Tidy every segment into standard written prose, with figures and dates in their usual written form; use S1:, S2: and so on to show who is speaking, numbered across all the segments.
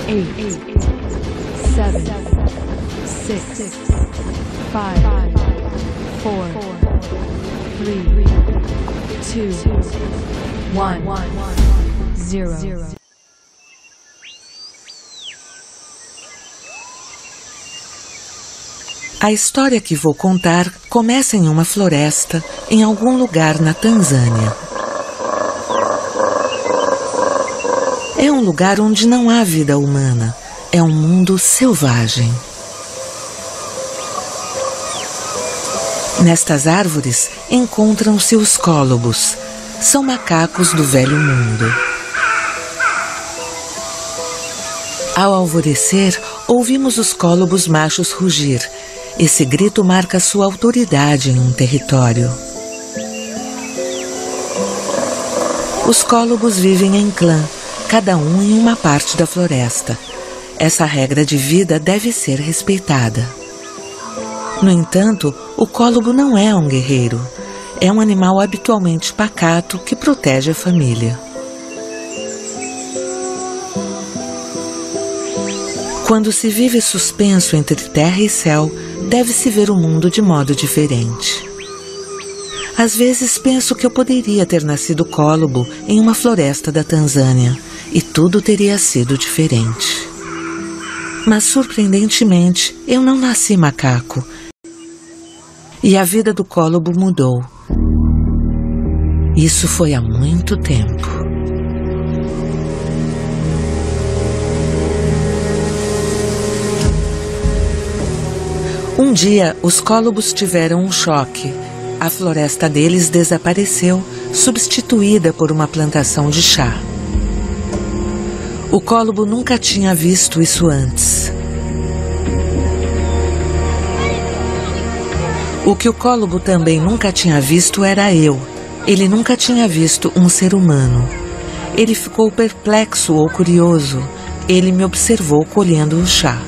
S1: 8, 7, 6, 5, 4, 3, 2, 1, 0.
S2: A história que vou contar começa em uma floresta, em algum lugar na Tanzânia. É um lugar onde não há vida humana. É um mundo selvagem. Nestas árvores encontram-se os cólobos. São macacos do velho mundo. Ao alvorecer, ouvimos os cólobos machos rugir. Esse grito marca sua autoridade em um território. Os cólobos vivem em clã, cada um em uma parte da floresta. Essa regra de vida deve ser respeitada. No entanto, o cólobo não é um guerreiro. É um animal habitualmente pacato que protege a família. Quando se vive suspenso entre terra e céu, deve-se ver o mundo de modo diferente. Às vezes penso que eu poderia ter nascido cólobo em uma floresta da Tanzânia e tudo teria sido diferente. Mas, surpreendentemente, eu não nasci macaco e a vida do cólobo mudou. Isso foi há muito tempo. Um dia, os cólobos tiveram um choque. A floresta deles desapareceu, substituída por uma plantação de chá. O cólobo nunca tinha visto isso antes. O que o cólobo também nunca tinha visto era eu. Ele nunca tinha visto um ser humano. Ele ficou perplexo ou curioso. Ele me observou colhendo o chá.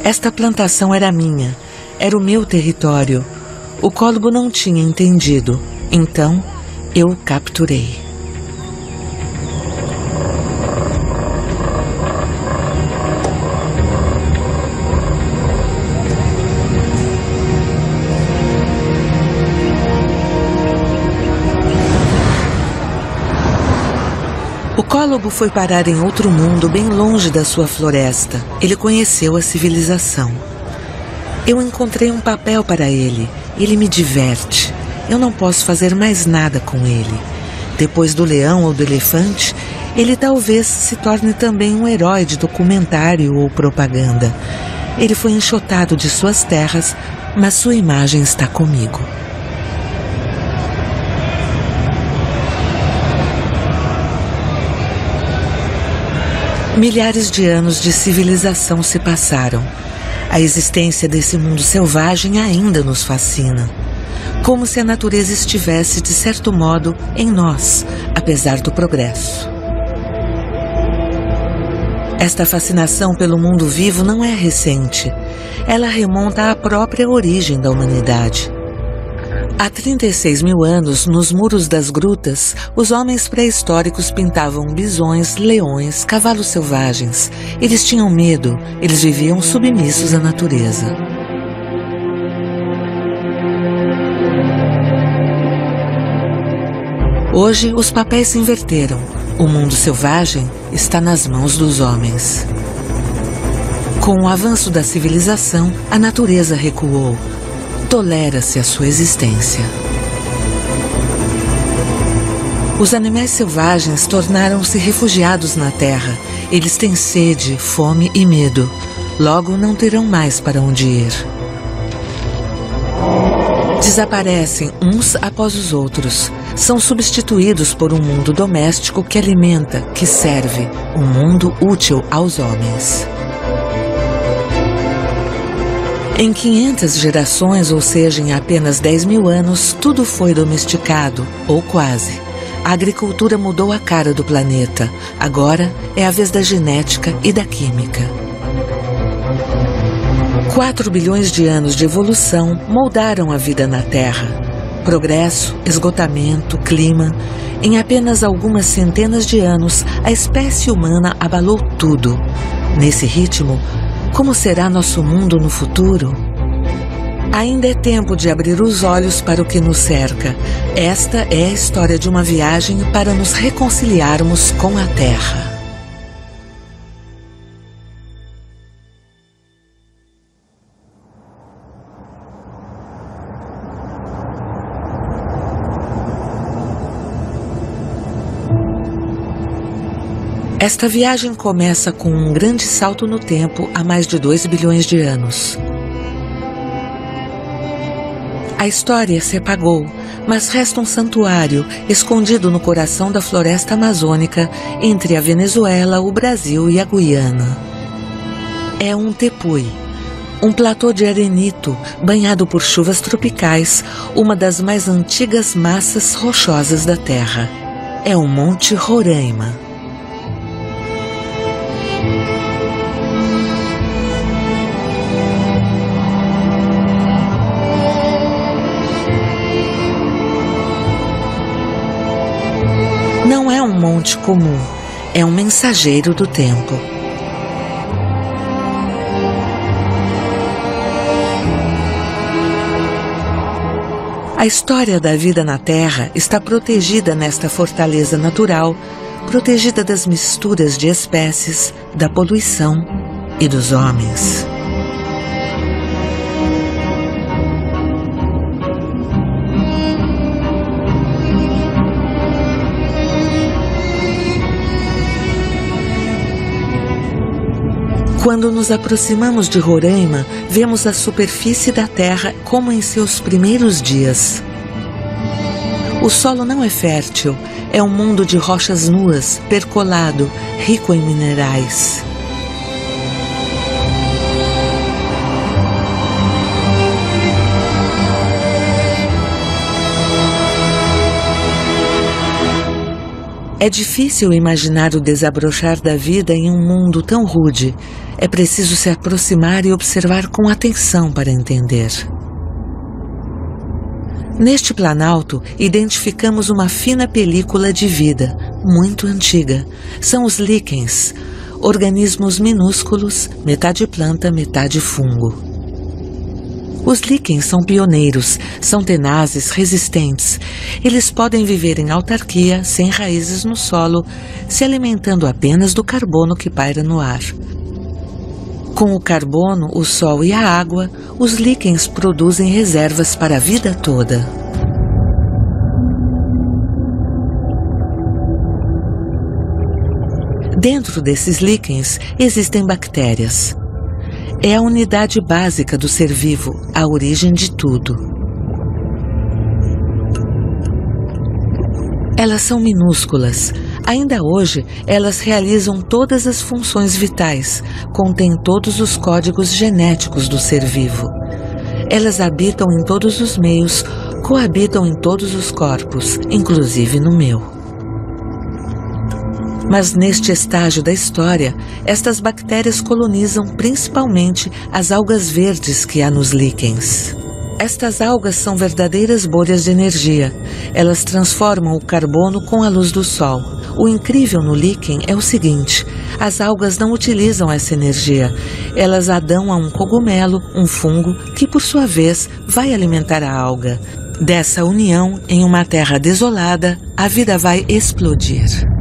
S2: Esta plantação era minha, era o meu território. O cólobo não tinha entendido, então eu o capturei. O cólobo foi parar em outro mundo bem longe da sua floresta. Ele conheceu a civilização. Eu encontrei um papel para ele. Ele me diverte. Eu não posso fazer mais nada com ele. Depois do leão ou do elefante, ele talvez se torne também um herói de documentário ou propaganda. Ele foi enxotado de suas terras, mas sua imagem está comigo. Milhares de anos de civilização se passaram. A existência desse mundo selvagem ainda nos fascina. Como se a natureza estivesse, de certo modo, em nós, apesar do progresso. Esta fascinação pelo mundo vivo não é recente. Ela remonta à própria origem da humanidade. Há 36 mil anos, nos muros das grutas, os homens pré-históricos pintavam bisões, leões, cavalos selvagens. Eles tinham medo, eles viviam submissos à natureza. Hoje, os papéis se inverteram. O mundo selvagem está nas mãos dos homens. Com o avanço da civilização, a natureza recuou. Tolera-se a sua existência. Os animais selvagens tornaram-se refugiados na terra. Eles têm sede, fome e medo. Logo não terão mais para onde ir. Desaparecem uns após os outros. São substituídos por um mundo doméstico que alimenta, que serve, um mundo útil aos homens. Em 500 gerações, ou seja, em apenas 10 mil anos, tudo foi domesticado, ou quase. A agricultura mudou a cara do planeta. Agora é a vez da genética e da química. 4 bilhões de anos de evolução moldaram a vida na Terra. Progresso, esgotamento, clima, Em apenas algumas centenas de anos, a espécie humana abalou tudo. Nesse ritmo, como será nosso mundo no futuro? Ainda é tempo de abrir os olhos para o que nos cerca. Esta é a história de uma viagem para nos reconciliarmos com a Terra. Esta viagem começa com um grande salto no tempo há mais de 2 bilhões de anos. A história se apagou, mas resta um santuário escondido no coração da floresta amazônica entre a Venezuela, o Brasil e a Guiana. É um tepui, um platô de arenito banhado por chuvas tropicais, uma das mais antigas massas rochosas da Terra. É o Monte Roraima. Não é um monte comum, é um mensageiro do tempo. A história da vida na Terra está protegida nesta fortaleza natural, protegida das misturas de espécies, da poluição e dos homens. Quando nos aproximamos de Roraima, vemos a superfície da Terra como em seus primeiros dias. O solo não é fértil, é um mundo de rochas nuas, percolado, rico em minerais. É difícil imaginar o desabrochar da vida em um mundo tão rude. É preciso se aproximar e observar com atenção para entender. Neste planalto, identificamos uma fina película de vida, muito antiga. São os líquens, organismos minúsculos, metade planta, metade fungo. Os líquens são pioneiros, são tenazes, resistentes. Eles podem viver em autarquia, sem raízes no solo, se alimentando apenas do carbono que paira no ar. Com o carbono, o sol e a água, os líquens produzem reservas para a vida toda. Dentro desses líquens existem bactérias. É a unidade básica do ser vivo, a origem de tudo. Elas são minúsculas. Ainda hoje, elas realizam todas as funções vitais, contêm todos os códigos genéticos do ser vivo. Elas habitam em todos os meios, coabitam em todos os corpos, inclusive no meu. Mas neste estágio da história, estas bactérias colonizam principalmente as algas verdes que há nos líquens. Estas algas são verdadeiras bolhas de energia. Elas transformam o carbono com a luz do sol. O incrível no líquen é o seguinte: as algas não utilizam essa energia. Elas a dão a um cogumelo, um fungo, que por sua vez vai alimentar a alga. Dessa união, em uma terra desolada, a vida vai explodir.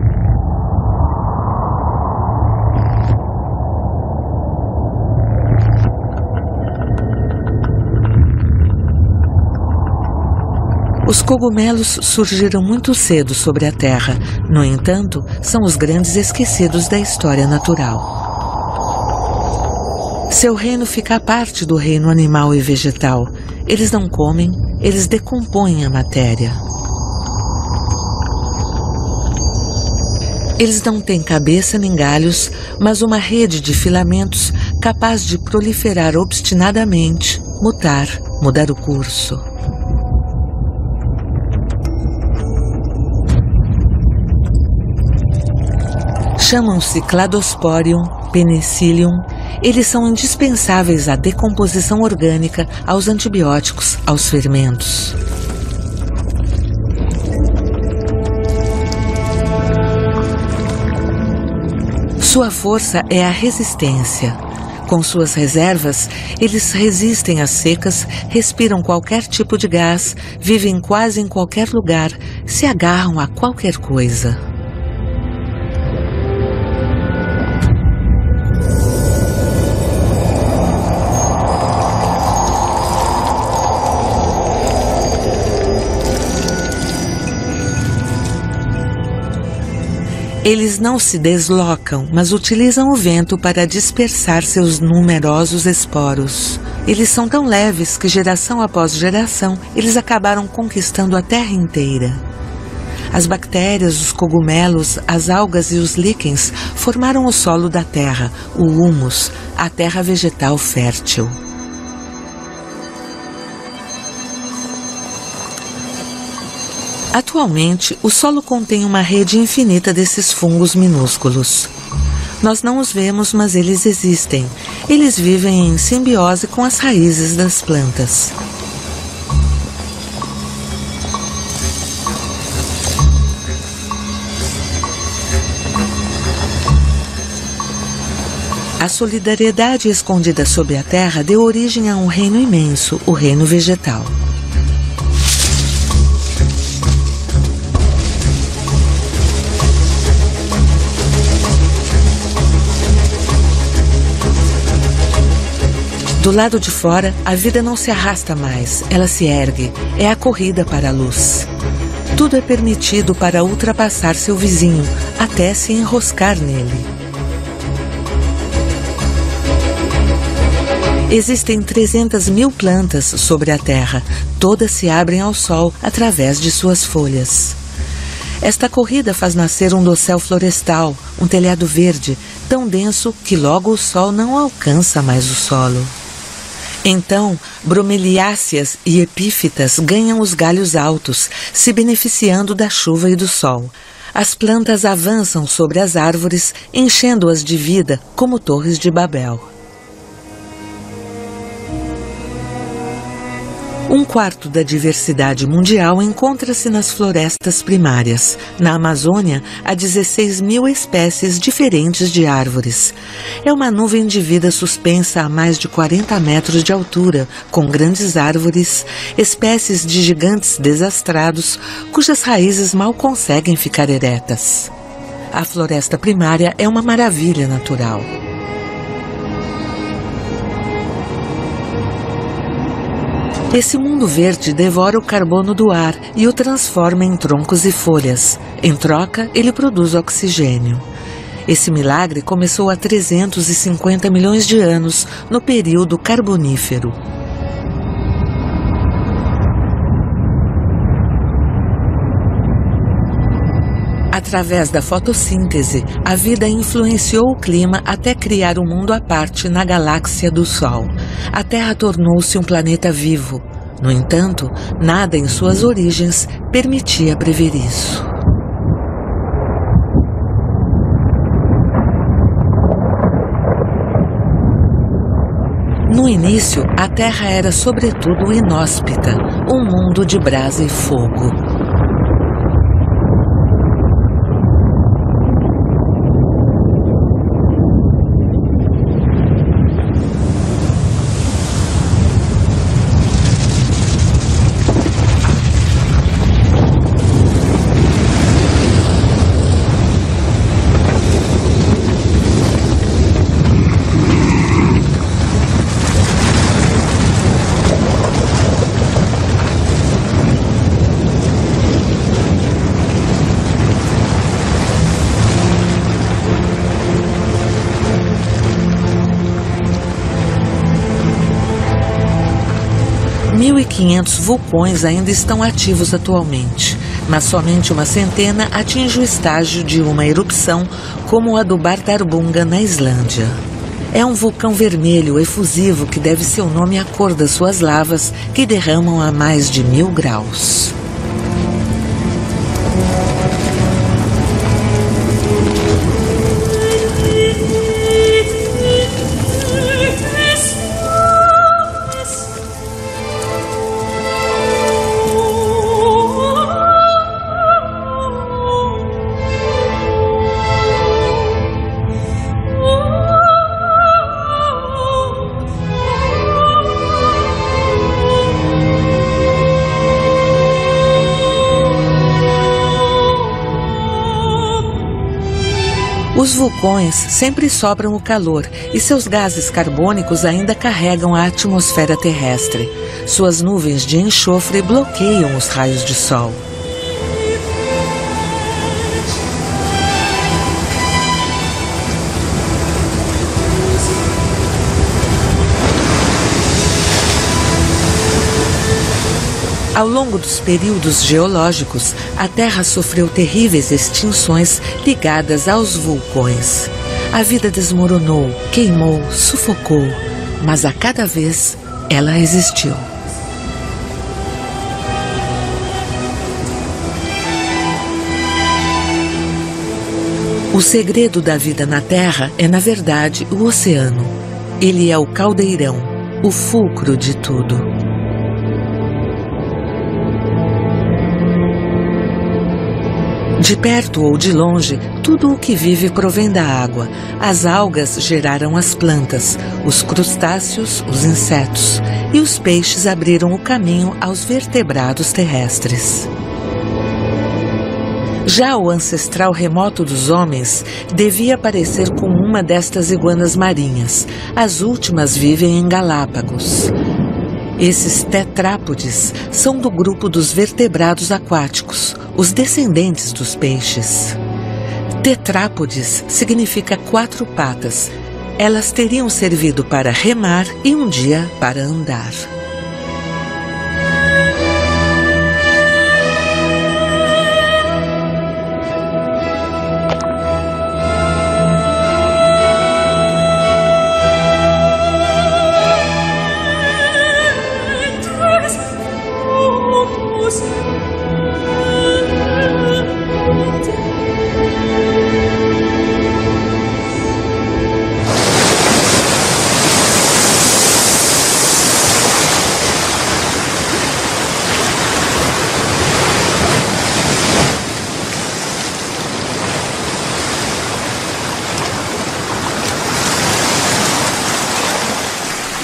S2: Os cogumelos surgiram muito cedo sobre a Terra. No entanto, são os grandes esquecidos da história natural. Seu reino fica à parte do reino animal e vegetal. Eles não comem, eles decompõem a matéria. Eles não têm cabeça nem galhos, mas uma rede de filamentos capaz de proliferar obstinadamente, mudar o curso. Chamam-se Cladosporium, Penicillium. Eles são indispensáveis à decomposição orgânica, aos antibióticos, aos fermentos. Sua força é a resistência. Com suas reservas, eles resistem às secas, respiram qualquer tipo de gás, vivem quase em qualquer lugar, se agarram a qualquer coisa. Eles não se deslocam, mas utilizam o vento para dispersar seus numerosos esporos. Eles são tão leves que, geração após geração, eles acabaram conquistando a Terra inteira. As bactérias, os cogumelos, as algas e os líquens formaram o solo da Terra, o humus, a terra vegetal fértil. Atualmente, o solo contém uma rede infinita desses fungos minúsculos. Nós não os vemos, mas eles existem. Eles vivem em simbiose com as raízes das plantas. A solidariedade escondida sob a terra deu origem a um reino imenso, o reino vegetal. Do lado de fora, a vida não se arrasta mais, ela se ergue, é a corrida para a luz. Tudo é permitido para ultrapassar seu vizinho, até se enroscar nele. Existem 300.000 plantas sobre a terra, todas se abrem ao sol através de suas folhas. Esta corrida faz nascer um dossel florestal, um telhado verde, tão denso que logo o sol não alcança mais o solo. Então, bromeliáceas e epífitas ganham os galhos altos, se beneficiando da chuva e do sol. As plantas avançam sobre as árvores, enchendo-as de vida como torres de Babel. Um quarto da diversidade mundial encontra-se nas florestas primárias. Na Amazônia, há 16.000 espécies diferentes de árvores. É uma nuvem de vida suspensa a mais de 40 metros de altura, com grandes árvores, espécies de gigantes desastrados, cujas raízes mal conseguem ficar eretas. A floresta primária é uma maravilha natural. Esse mundo verde devora o carbono do ar e o transforma em troncos e folhas. Em troca, ele produz oxigênio. Esse milagre começou há 350 milhões de anos, no período Carbonífero. Através da fotossíntese, a vida influenciou o clima até criar um mundo à parte na galáxia do Sol. A Terra tornou-se um planeta vivo. No entanto, nada em suas origens permitia prever isso. No início, a Terra era sobretudo inóspita, um mundo de brasa e fogo. .500 vulcões ainda estão ativos atualmente, mas somente uma centena atinge o estágio de uma erupção como a do Bardarbunga na Islândia. É um vulcão vermelho efusivo que deve seu nome à cor das suas lavas que derramam a mais de 1000 graus. Os vulcões sempre sobram o calor e seus gases carbônicos ainda carregam a atmosfera terrestre. Suas nuvens de enxofre bloqueiam os raios de sol. Ao longo dos períodos geológicos, a Terra sofreu terríveis extinções ligadas aos vulcões. A vida desmoronou, queimou, sufocou, mas a cada vez ela existiu. O segredo da vida na Terra é, na verdade, o oceano. Ele é o caldeirão, o fulcro de tudo. De perto ou de longe, tudo o que vive provém da água. As algas geraram as plantas, os crustáceos, os insetos, e os peixes abriram o caminho aos vertebrados terrestres. Já o ancestral remoto dos homens devia parecer com uma destas iguanas marinhas. As últimas vivem em Galápagos. Esses tetrápodes são do grupo dos vertebrados aquáticos, os descendentes dos peixes. Tetrápodes significa 4 patas. Elas teriam servido para remar e um dia para andar.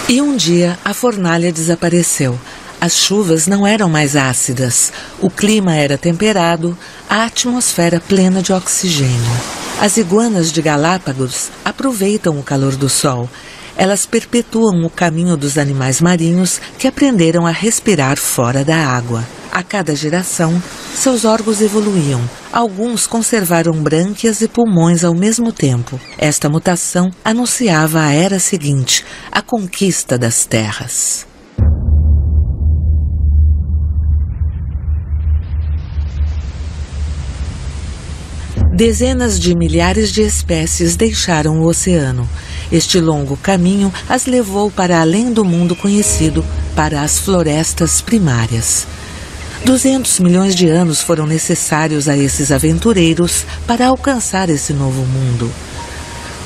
S2: E um dia a fornalha desapareceu. As chuvas não eram mais ácidas, o clima era temperado, a atmosfera plena de oxigênio. As iguanas de Galápagos aproveitam o calor do sol. Elas perpetuam o caminho dos animais marinhos que aprenderam a respirar fora da água. A cada geração, seus órgãos evoluíam. Alguns conservaram brânquias e pulmões ao mesmo tempo. Esta mutação anunciava a era seguinte, a conquista das terras. Dezenas de milhares de espécies deixaram o oceano. Este longo caminho as levou para além do mundo conhecido, para as florestas primárias. 200 milhões de anos foram necessários a esses aventureiros para alcançar esse novo mundo.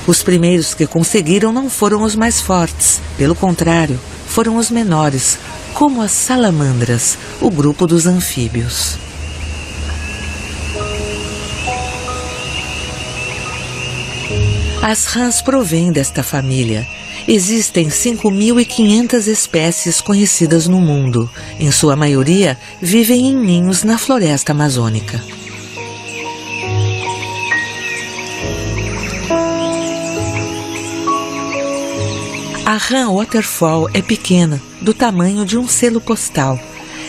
S2: Os primeiros que conseguiram não foram os mais fortes, pelo contrário, foram os menores, como as salamandras, o grupo dos anfíbios. As rãs provêm desta família. Existem 5.500 espécies conhecidas no mundo. Em sua maioria, vivem em ninhos na floresta amazônica. A rã waterfall é pequena, do tamanho de um selo postal.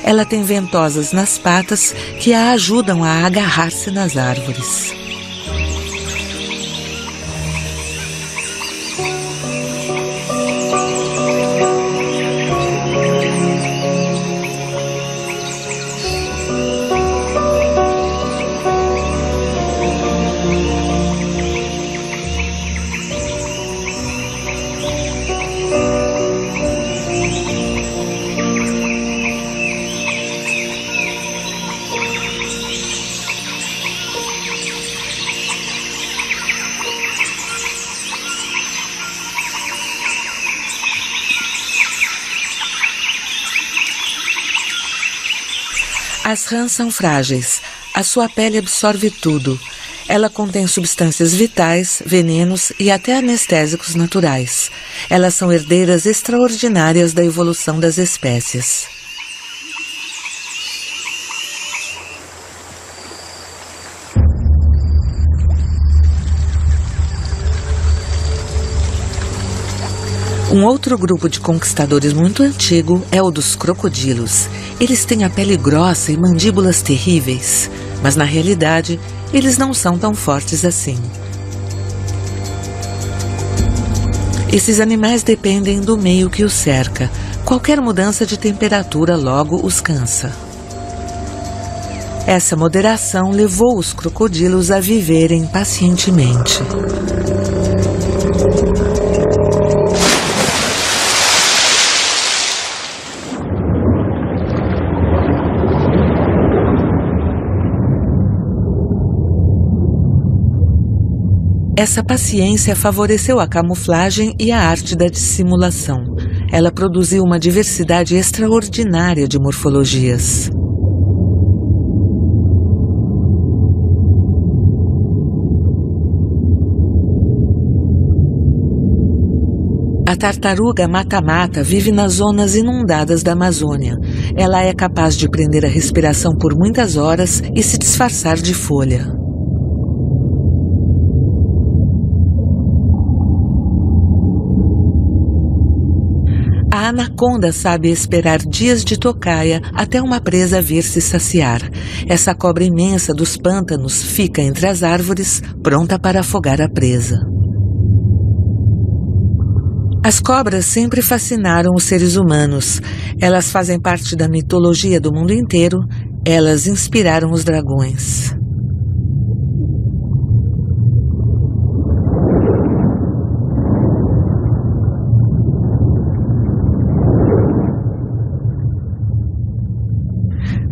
S2: Ela tem ventosas nas patas que a ajudam a agarrar-se nas árvores. As rãs são frágeis. A sua pele absorve tudo. Ela contém substâncias vitais, venenos e até anestésicos naturais. Elas são herdeiras extraordinárias da evolução das espécies. Um outro grupo de conquistadores muito antigo é o dos crocodilos. Eles têm a pele grossa e mandíbulas terríveis, mas na realidade eles não são tão fortes assim. Esses animais dependem do meio que os cerca. Qualquer mudança de temperatura logo os cansa. Essa moderação levou os crocodilos a viverem pacientemente. Essa paciência favoreceu a camuflagem e a arte da dissimulação. Ela produziu uma diversidade extraordinária de morfologias. A tartaruga mata-mata vive nas zonas inundadas da Amazônia. Ela é capaz de prender a respiração por muitas horas e se disfarçar de folha. A anaconda sabe esperar dias de tocaia até uma presa vir se saciar. Essa cobra imensa dos pântanos fica entre as árvores, pronta para afogar a presa. As cobras sempre fascinaram os seres humanos. Elas fazem parte da mitologia do mundo inteiro. Elas inspiraram os dragões.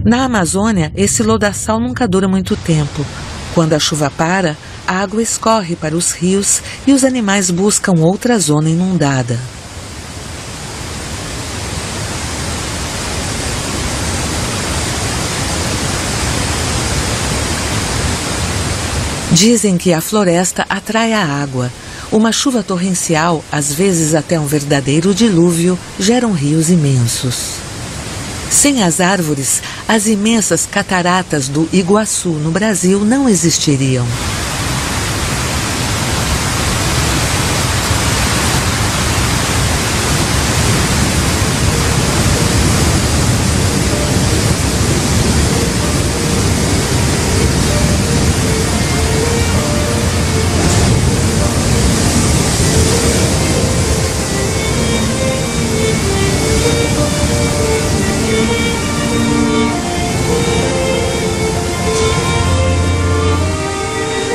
S2: Na Amazônia, esse lodaçal nunca dura muito tempo. Quando a chuva para, a água escorre para os rios e os animais buscam outra zona inundada. Dizem que a floresta atrai a água. Uma chuva torrencial, às vezes até um verdadeiro dilúvio, geram rios imensos. Sem as árvores, as imensas cataratas do Iguaçu no Brasil não existiriam.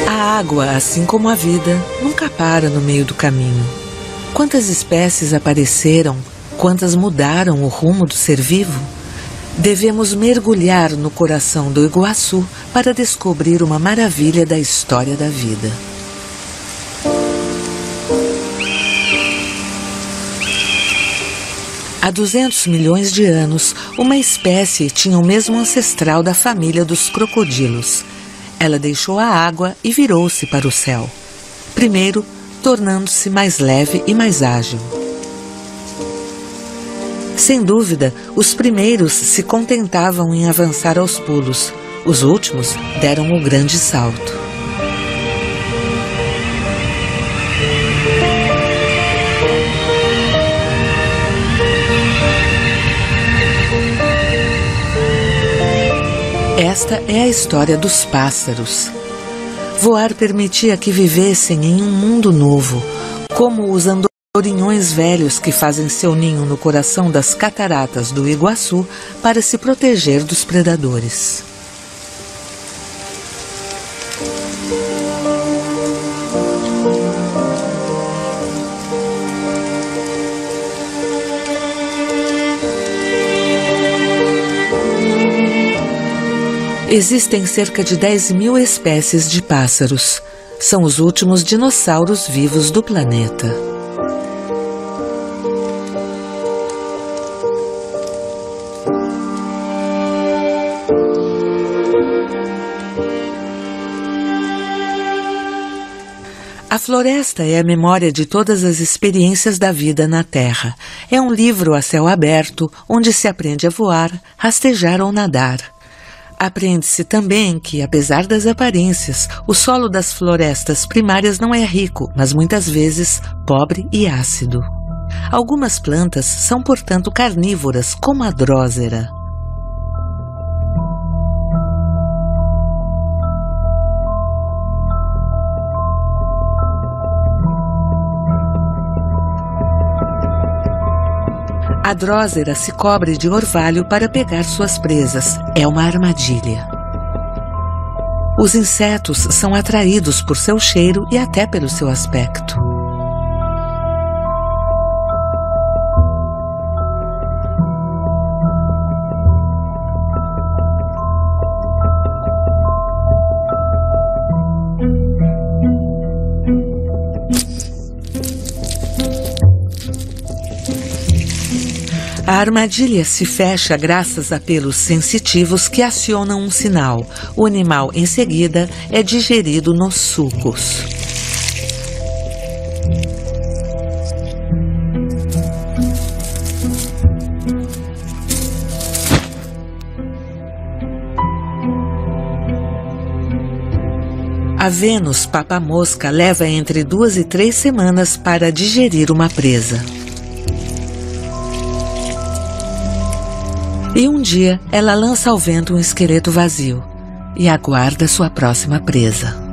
S2: A água, assim como a vida, nunca para no meio do caminho. Quantas espécies apareceram, quantas mudaram o rumo do ser vivo? Devemos mergulhar no coração do Iguaçu para descobrir uma maravilha da história da vida. Há 200 milhões de anos, uma espécie tinha o mesmo ancestral da família dos crocodilos. Ela deixou a água e virou-se para o céu. Primeiro, tornando-se mais leve e mais ágil. Sem dúvida, os primeiros se contentavam em avançar aos pulos. Os últimos deram o grande salto. Esta é a história dos pássaros. Voar permitia que vivessem em um mundo novo, como os andorinhões velhos que fazem seu ninho no coração das cataratas do Iguaçu para se proteger dos predadores. Existem cerca de 10.000 espécies de pássaros. São os últimos dinossauros vivos do planeta. A floresta é a memória de todas as experiências da vida na Terra. É um livro a céu aberto, onde se aprende a voar, rastejar ou nadar. Aprende-se também que, apesar das aparências, o solo das florestas primárias não é rico, mas muitas vezes pobre e ácido. Algumas plantas são, portanto, carnívoras, como a drósera. A drósera se cobre de orvalho para pegar suas presas. É uma armadilha. Os insetos são atraídos por seu cheiro e até pelo seu aspecto. A armadilha se fecha graças a pelos sensitivos que acionam um sinal. O animal, em seguida, é digerido nos sucos. A Vênus papa-mosca leva entre 2 e 3 semanas para digerir uma presa. E um dia, ela lança ao vento um esqueleto vazio e aguarda sua próxima presa.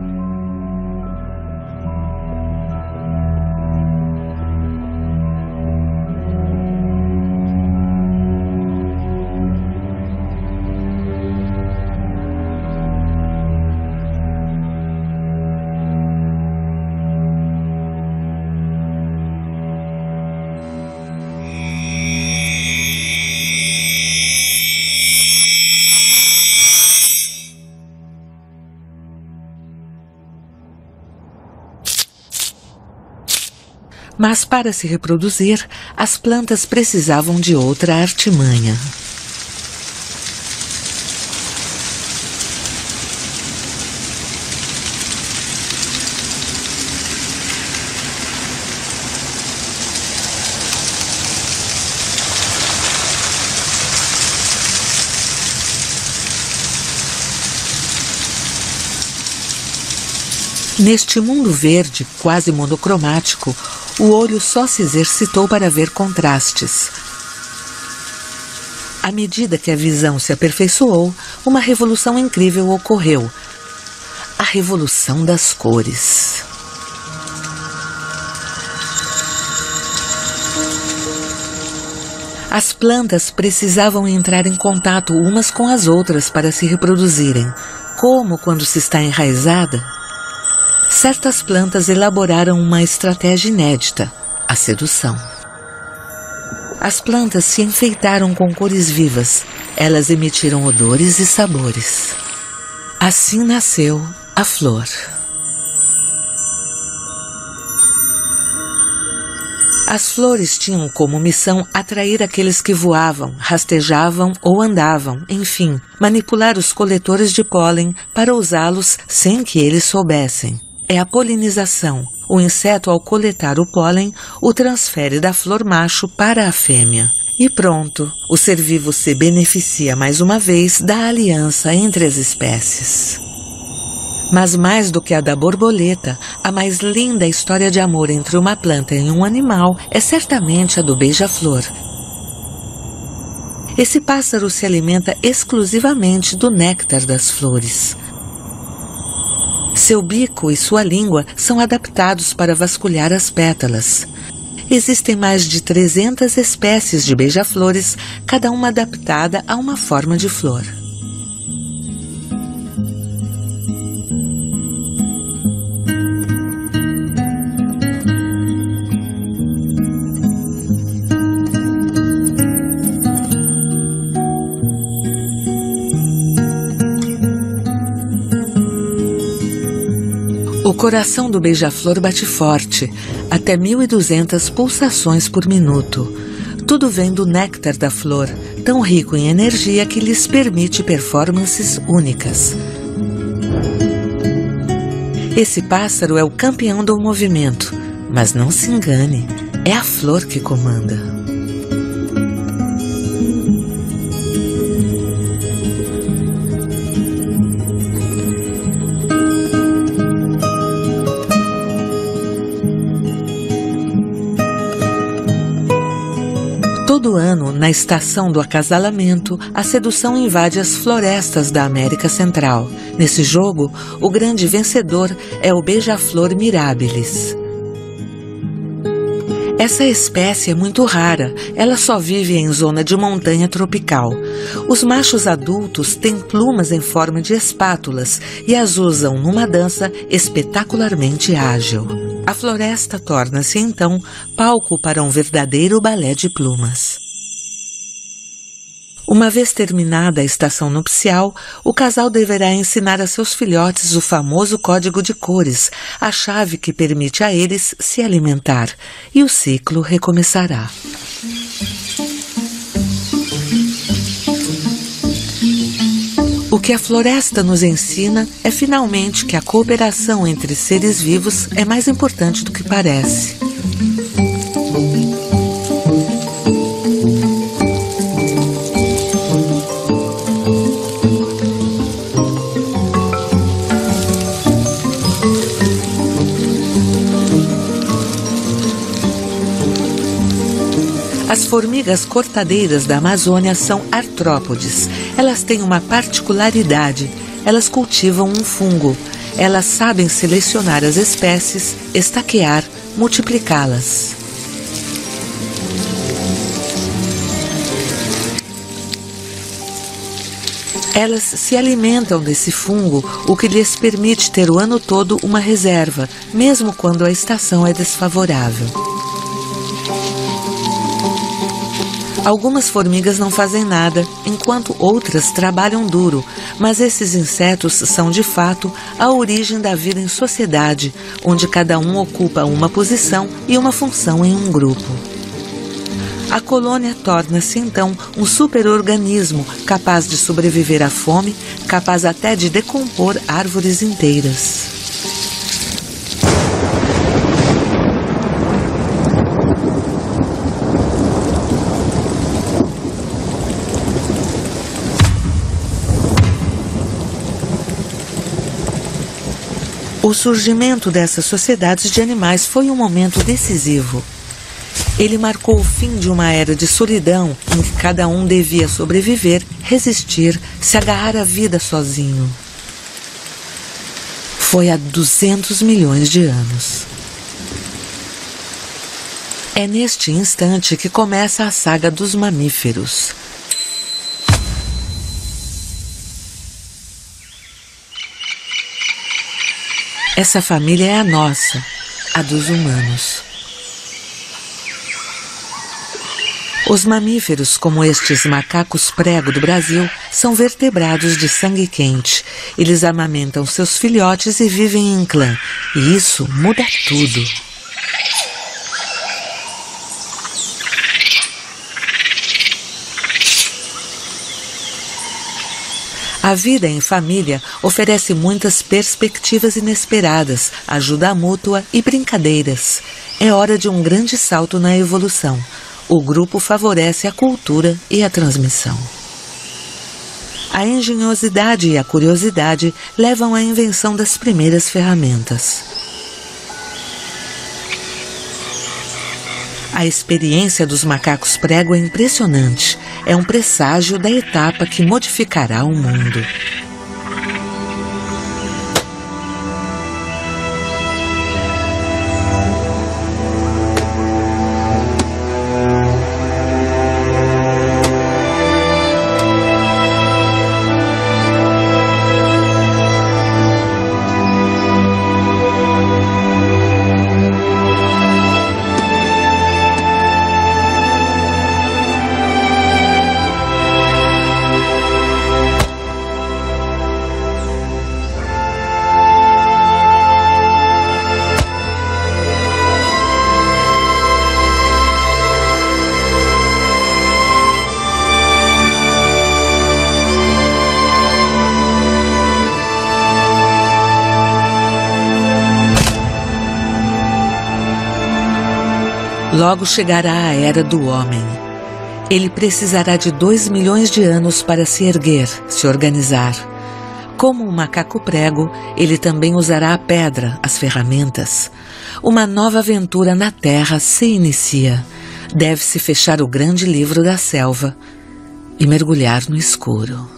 S2: Mas para se reproduzir, as plantas precisavam de outra artimanha. Neste mundo verde, quase monocromático, o olho só se exercitou para ver contrastes. À medida que a visão se aperfeiçoou, uma revolução incrível ocorreu. A revolução das cores. As plantas precisavam entrar em contato umas com as outras para se reproduzirem. Como quando se está enraizada? Certas plantas elaboraram uma estratégia inédita, a sedução. As plantas se enfeitaram com cores vivas, elas emitiram odores e sabores. Assim nasceu a flor. As flores tinham como missão atrair aqueles que voavam, rastejavam ou andavam, enfim, manipular os coletores de pólen para usá-los sem que eles soubessem. É a polinização. O inseto, ao coletar o pólen, o transfere da flor macho para a fêmea. E pronto, o ser vivo se beneficia mais uma vez da aliança entre as espécies. Mas mais do que a da borboleta, a mais linda história de amor entre uma planta e um animal é certamente a do beija-flor. Esse pássaro se alimenta exclusivamente do néctar das flores. Seu bico e sua língua são adaptados para vasculhar as pétalas. Existem mais de 300 espécies de beija-flores, cada uma adaptada a uma forma de flor. O coração do beija-flor bate forte, até 1.200 pulsações por minuto. Tudo vem do néctar da flor, tão rico em energia que lhes permite performances únicas. Esse pássaro é o campeão do movimento, mas não se engane, é a flor que comanda. Todo ano, na estação do acasalamento, a sedução invade as florestas da América Central. Nesse jogo, o grande vencedor é o beija-flor mirabilis. Essa espécie é muito rara, ela só vive em zona de montanha tropical. Os machos adultos têm plumas em forma de espátulas e as usam numa dança espetacularmente ágil. A floresta torna-se então palco para um verdadeiro balé de plumas. Uma vez terminada a estação nupcial, o casal deverá ensinar a seus filhotes o famoso código de cores, a chave que permite a eles se alimentar, e o ciclo recomeçará. O que a floresta nos ensina é finalmente que a cooperação entre seres vivos é mais importante do que parece. As formigas cortadeiras da Amazônia são artrópodes. Elas têm uma particularidade. Elas cultivam um fungo. Elas sabem selecionar as espécies, estaquear, multiplicá-las. Elas se alimentam desse fungo, o que lhes permite ter o ano todo uma reserva, mesmo quando a estação é desfavorável. Algumas formigas não fazem nada, enquanto outras trabalham duro, mas esses insetos são de fato a origem da vida em sociedade, onde cada um ocupa uma posição e uma função em um grupo. A colônia torna-se então um superorganismo capaz de sobreviver à fome, capaz até de decompor árvores inteiras. O surgimento dessas sociedades de animais foi um momento decisivo. Ele marcou o fim de uma era de solidão em que cada um devia sobreviver, resistir, se agarrar à vida sozinho. Foi há 200 milhões de anos. É neste instante que começa a saga dos mamíferos. Essa família é a nossa, a dos humanos. Os mamíferos, como estes macacos prego do Brasil, são vertebrados de sangue quente. Eles amamentam seus filhotes e vivem em clã. E isso muda tudo. A vida em família oferece muitas perspectivas inesperadas, ajuda mútua e brincadeiras. É hora de um grande salto na evolução. O grupo favorece a cultura e a transmissão. A engenhosidade e a curiosidade levam à invenção das primeiras ferramentas. A experiência dos macacos prego é impressionante. É um presságio da etapa que modificará o mundo. Logo chegará a era do homem. Ele precisará de 2 milhões de anos para se erguer, se organizar. Como um macaco prego, ele também usará a pedra, as ferramentas. Uma nova aventura na Terra se inicia. deve-se fechar o grande livro da selva e mergulhar no escuro.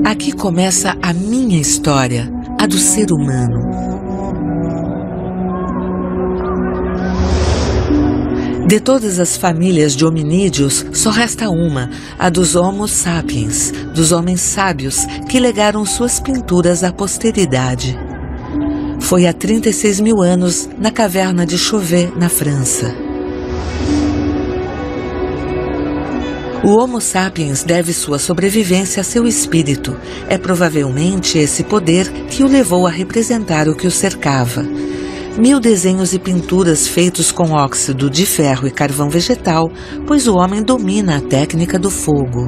S2: Aqui começa a minha história, a do ser humano. De todas as famílias de hominídeos, só resta uma, a dos Homo sapiens, dos homens sábios que legaram suas pinturas à posteridade. Foi há 36 mil anos, na caverna de Chauvet, na França. O Homo sapiens deve sua sobrevivência a seu espírito. É provavelmente esse poder que o levou a representar o que o cercava. 1000 desenhos e pinturas feitos com óxido de ferro e carvão vegetal, pois o homem domina a técnica do fogo.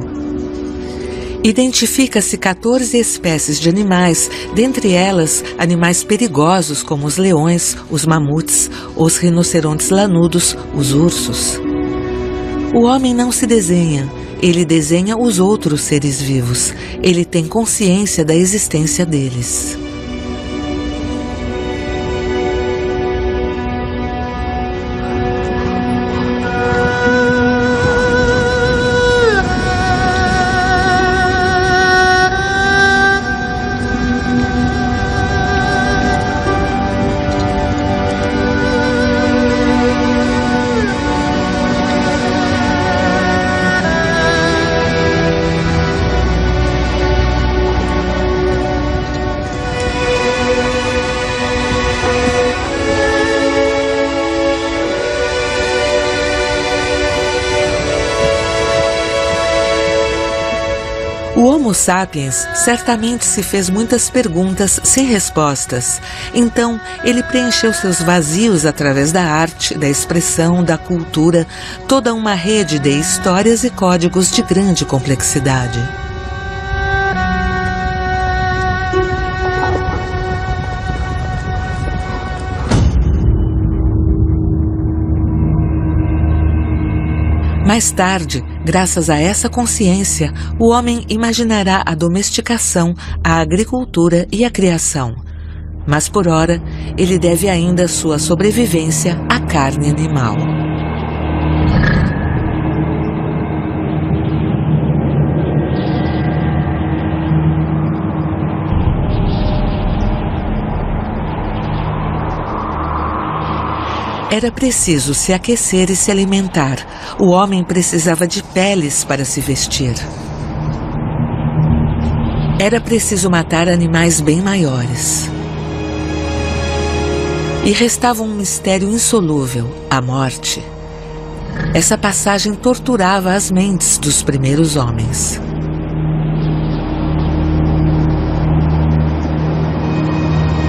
S2: Identifica-se 14 espécies de animais, dentre elas animais perigosos como os leões, os mamutes, os rinocerontes lanudos, os ursos. O homem não se desenha, ele desenha os outros seres vivos. Ele tem consciência da existência deles. O Homo sapiens certamente se fez muitas perguntas sem respostas. Então, ele preencheu seus vazios através da arte, da expressão, da cultura, toda uma rede de histórias e códigos de grande complexidade. Mais tarde, graças a essa consciência, o homem imaginará a domesticação, a agricultura e a criação. Mas por ora, ele deve ainda sua sobrevivência à carne animal. Era preciso se aquecer e se alimentar. O homem precisava de peles para se vestir. Era preciso matar animais bem maiores. E restava um mistério insolúvel, a morte. Essa passagem torturava as mentes dos primeiros homens.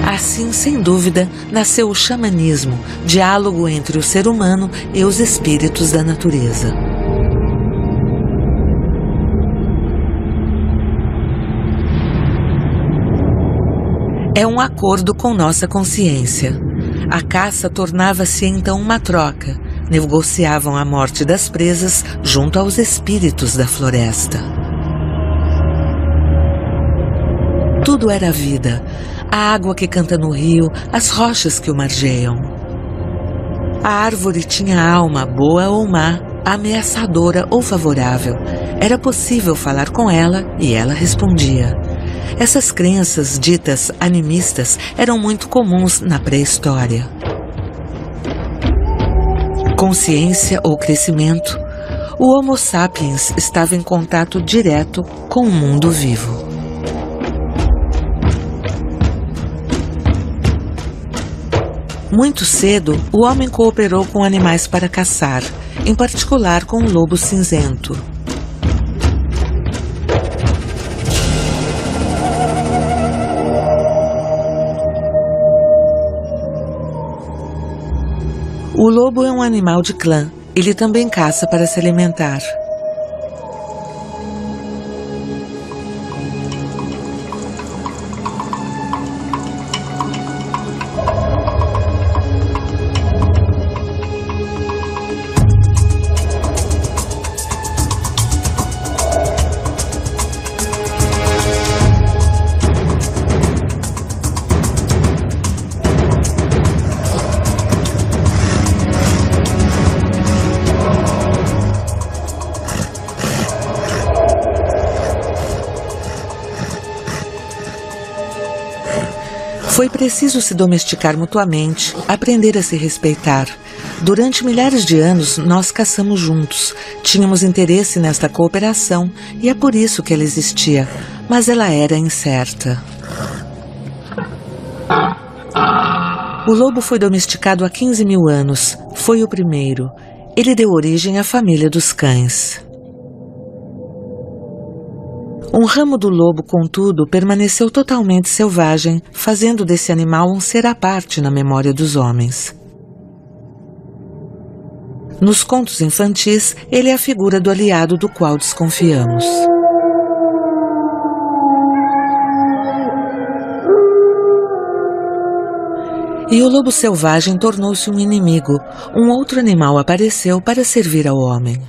S2: Assim, sem dúvida, nasceu o xamanismo, diálogo entre o ser humano e os espíritos da natureza. É um acordo com nossa consciência. A caça tornava-se então uma troca. Negociavam a morte das presas junto aos espíritos da floresta. Tudo era vida. A água que canta no rio, as rochas que o margeiam. A árvore tinha alma, boa ou má, ameaçadora ou favorável. Era possível falar com ela e ela respondia. Essas crenças ditas animistas eram muito comuns na pré-história. Consciência ou crescimento, o Homo sapiens estava em contato direto com o mundo vivo. Muito cedo, o homem cooperou com animais para caçar, em particular com o lobo cinzento. O lobo é um animal de clã. Ele também caça para se alimentar. Foi preciso se domesticar mutuamente, aprender a se respeitar. Durante milhares de anos, nós caçamos juntos. Tínhamos interesse nesta cooperação e é por isso que ela existia, mas ela era incerta. O lobo foi domesticado há 15 mil anos. Foi o primeiro. Ele deu origem à família dos cães. Um ramo do lobo, contudo, permaneceu totalmente selvagem, fazendo desse animal um ser à parte na memória dos homens. Nos contos infantis, ele é a figura do aliado do qual desconfiamos. E o lobo selvagem tornou-se um inimigo. Um outro animal apareceu para servir ao homem.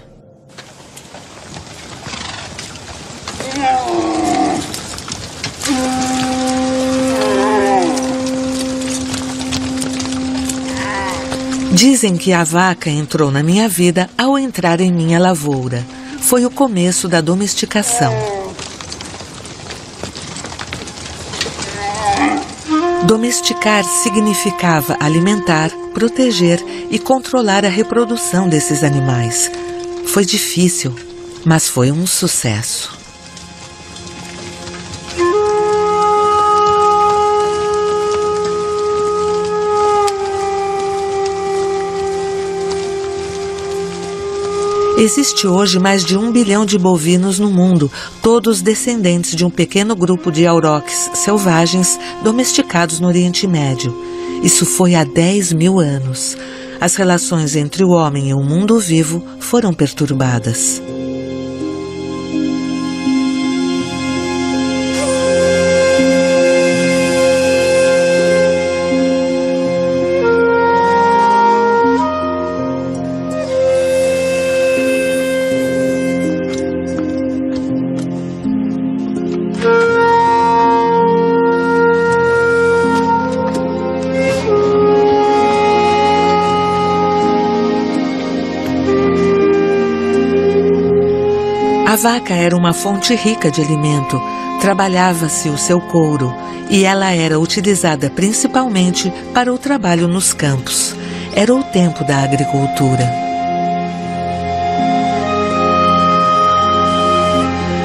S2: Dizem que a vaca entrou na minha vida ao entrar em minha lavoura. Foi o começo da domesticação. Domesticar significava alimentar, proteger e controlar a reprodução desses animais. Foi difícil, mas foi um sucesso. Existe hoje mais de 1 bilhão de bovinos no mundo, todos descendentes de um pequeno grupo de auroques selvagens domesticados no Oriente Médio. Isso foi há 10 mil anos. As relações entre o homem e o mundo vivo foram perturbadas. A vaca era uma fonte rica de alimento, trabalhava-se o seu couro e ela era utilizada principalmente para o trabalho nos campos. Era o tempo da agricultura.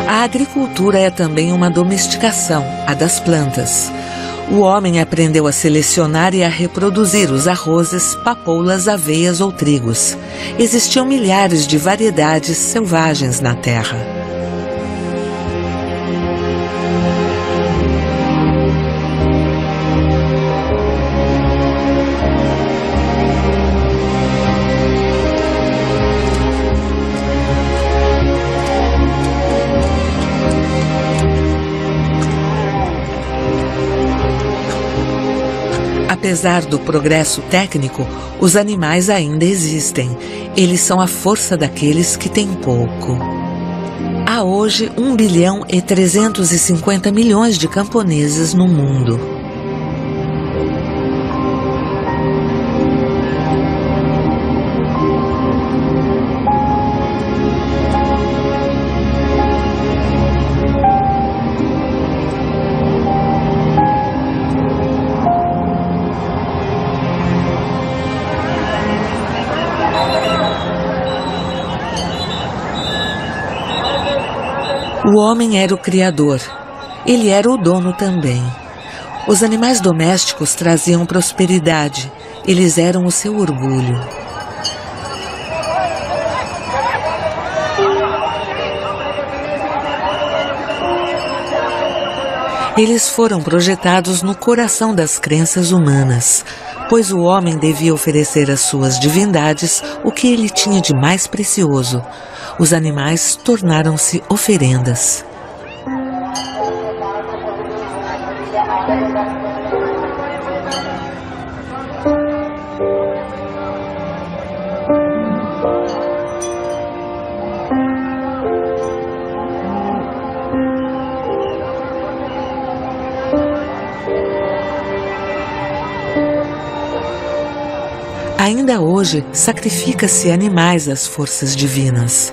S2: A agricultura é também uma domesticação, a das plantas. O homem aprendeu a selecionar e a reproduzir os arrozes, papoulas, aveias ou trigos. Existiam milhares de variedades selvagens na terra. Apesar do progresso técnico, os animais ainda existem. Eles são a força daqueles que têm pouco. Há hoje 1 bilhão e 350 milhões de camponeses no mundo. O homem era o criador. Ele era o dono também. Os animais domésticos traziam prosperidade. Eles eram o seu orgulho. Eles foram projetados no coração das crenças humanas, pois o homem devia oferecer às suas divindades o que ele tinha de mais precioso. Os animais tornaram-se oferendas. Ainda hoje, sacrifica-se animais às forças divinas.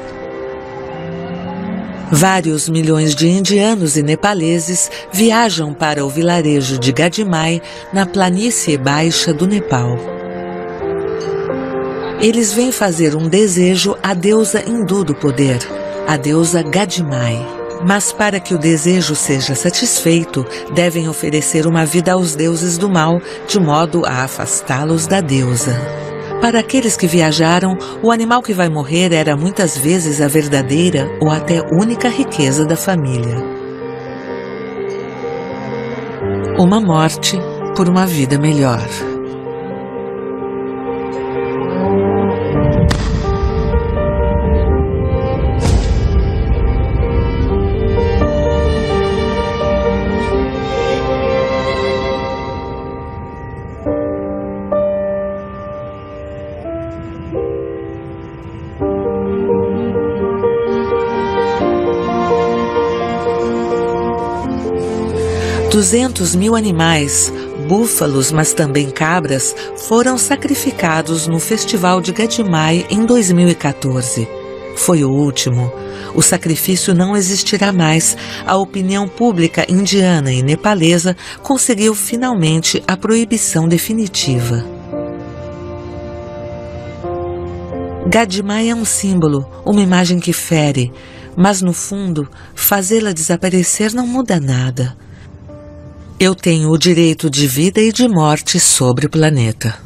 S2: Vários milhões de indianos e nepaleses viajam para o vilarejo de Gadimai, na planície baixa do Nepal. Eles vêm fazer um desejo à deusa hindu do poder, a deusa Gadimai. Mas para que o desejo seja satisfeito, devem oferecer uma vida aos deuses do mal, de modo a afastá-los da deusa. Para aqueles que viajaram, o animal que vai morrer era muitas vezes a verdadeira ou até única riqueza da família. Uma morte por uma vida melhor. $200.000 animais, búfalos, mas também cabras, foram sacrificados no Festival de Gadimai em 2014. Foi o último. O sacrifício não existirá mais. A opinião pública indiana e nepalesa conseguiu finalmente a proibição definitiva. Gadimai é um símbolo, uma imagem que fere, mas no fundo, fazê-la desaparecer não muda nada. Eu tenho o direito de vida e de morte sobre o planeta.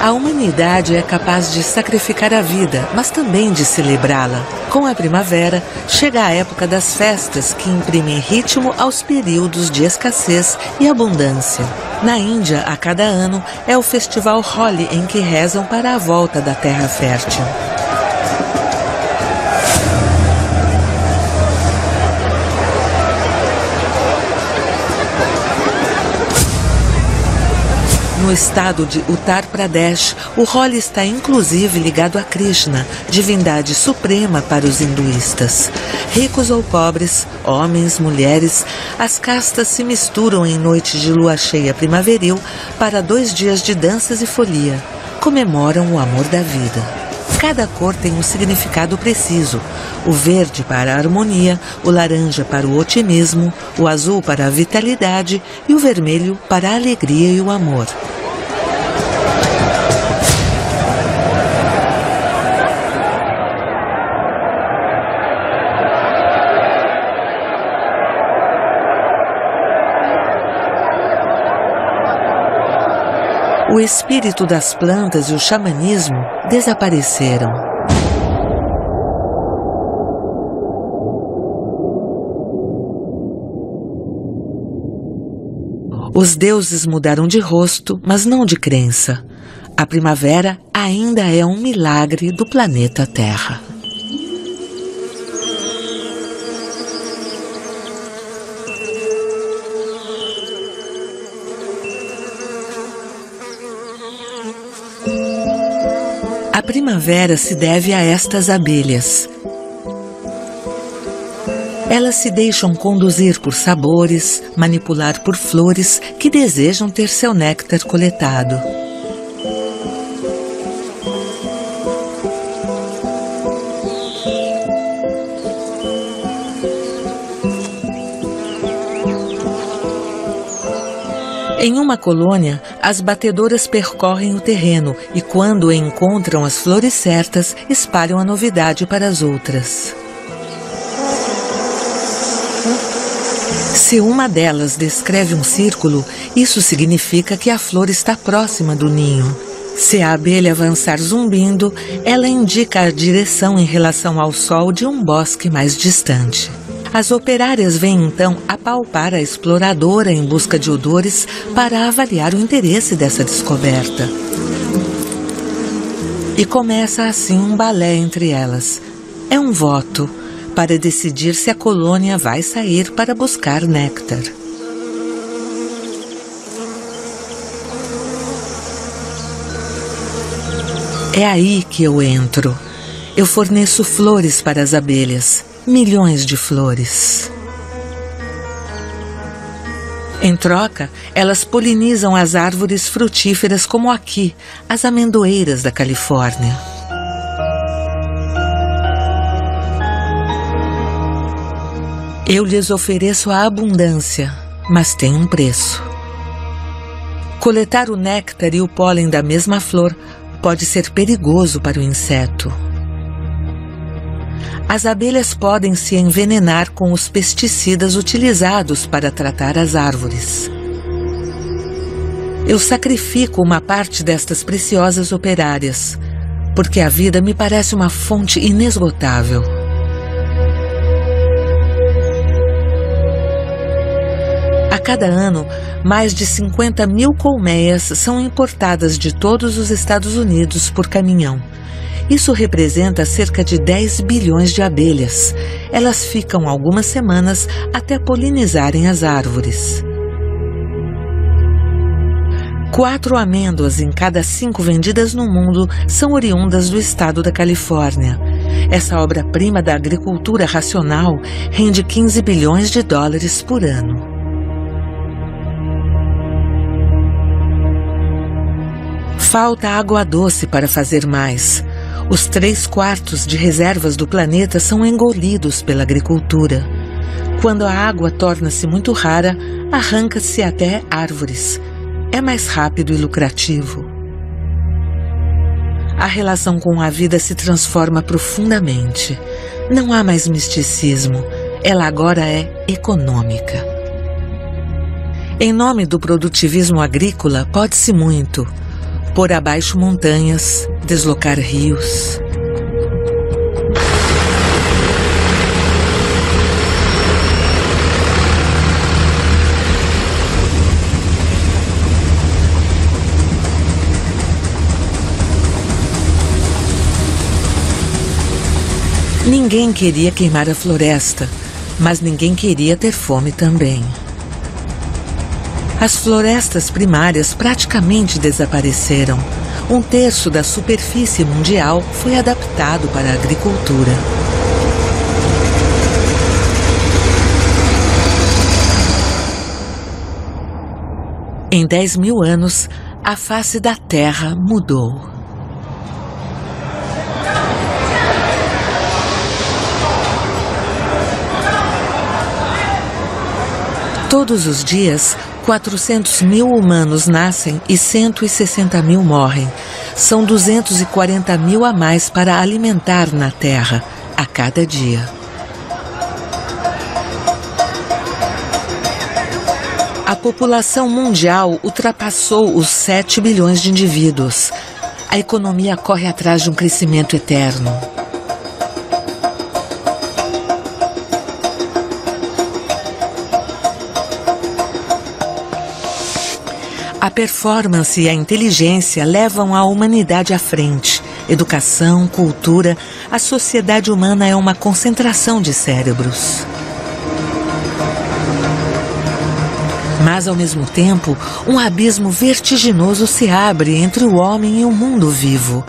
S2: A humanidade é capaz de sacrificar a vida, mas também de celebrá-la. Com a primavera, chega a época das festas que imprimem ritmo aos períodos de escassez e abundância. Na Índia, a cada ano, é o festival Holi em que rezam para a volta da terra fértil. No estado de Uttar Pradesh, o Holi está inclusive ligado a Krishna, divindade suprema para os hinduístas. Ricos ou pobres, homens, mulheres, as castas se misturam em noites de lua cheia primaveril para 2 dias de danças e folia. Comemoram o amor da vida. Cada cor tem um significado preciso. O verde para a harmonia, o laranja para o otimismo, o azul para a vitalidade e o vermelho para a alegria e o amor. O espírito das plantas e o xamanismo desapareceram. Os deuses mudaram de rosto, mas não de crença. A primavera ainda é um milagre do planeta Terra. A primavera se deve a estas abelhas. Elas se deixam conduzir por sabores, manipular por flores que desejam ter seu néctar coletado. Em uma colônia, as batedoras percorrem o terreno e, quando encontram as flores certas, espalham a novidade para as outras. Se uma delas descreve um círculo, isso significa que a flor está próxima do ninho. Se a abelha avançar zumbindo, ela indica a direção em relação ao sol de um bosque mais distante. As operárias vêm então apalpar a exploradora em busca de odores para avaliar o interesse dessa descoberta. E começa assim um balé entre elas. É um voto para decidir se a colônia vai sair para buscar néctar. É aí que eu entro. Eu forneço flores para as abelhas, milhões de flores. Em troca, elas polinizam as árvores frutíferas como aqui, as amendoeiras da Califórnia. Eu lhes ofereço a abundância, mas tem um preço. Coletar o néctar e o pólen da mesma flor pode ser perigoso para o inseto. As abelhas podem se envenenar com os pesticidas utilizados para tratar as árvores. Eu sacrifico uma parte destas preciosas operárias, porque a vida me parece uma fonte inesgotável. A cada ano, mais de 50 mil colmeias são importadas de todos os Estados Unidos por caminhão. Isso representa cerca de 10 bilhões de abelhas. Elas ficam algumas semanas até polinizarem as árvores. 4 amêndoas em cada 5 vendidas no mundo são oriundas do estado da Califórnia. Essa obra-prima da agricultura racional rende 15 bilhões de dólares por ano. Falta água doce para fazer mais. Os 3/4 de reservas do planeta são engolidos pela agricultura. Quando a água torna-se muito rara, arranca-se até árvores. É mais rápido e lucrativo. A relação com a vida se transforma profundamente. Não há mais misticismo. Ela agora é econômica. Em nome do produtivismo agrícola, pode-se muito. Pôr abaixo montanhas, deslocar rios. Ninguém queria queimar a floresta, mas ninguém queria ter fome também. As florestas primárias praticamente desapareceram. 1/3 da superfície mundial foi adaptado para a agricultura. Em 10 mil anos, a face da Terra mudou. Todos os dias, 400 mil humanos nascem e 160 mil morrem. São 240 mil a mais para alimentar na Terra, a cada dia. A população mundial ultrapassou os 7 bilhões de indivíduos. A economia corre atrás de um crescimento eterno. A performance e a inteligência levam a humanidade à frente. Educação, cultura, a sociedade humana é uma concentração de cérebros. Mas, ao mesmo tempo, um abismo vertiginoso se abre entre o homem e o mundo vivo.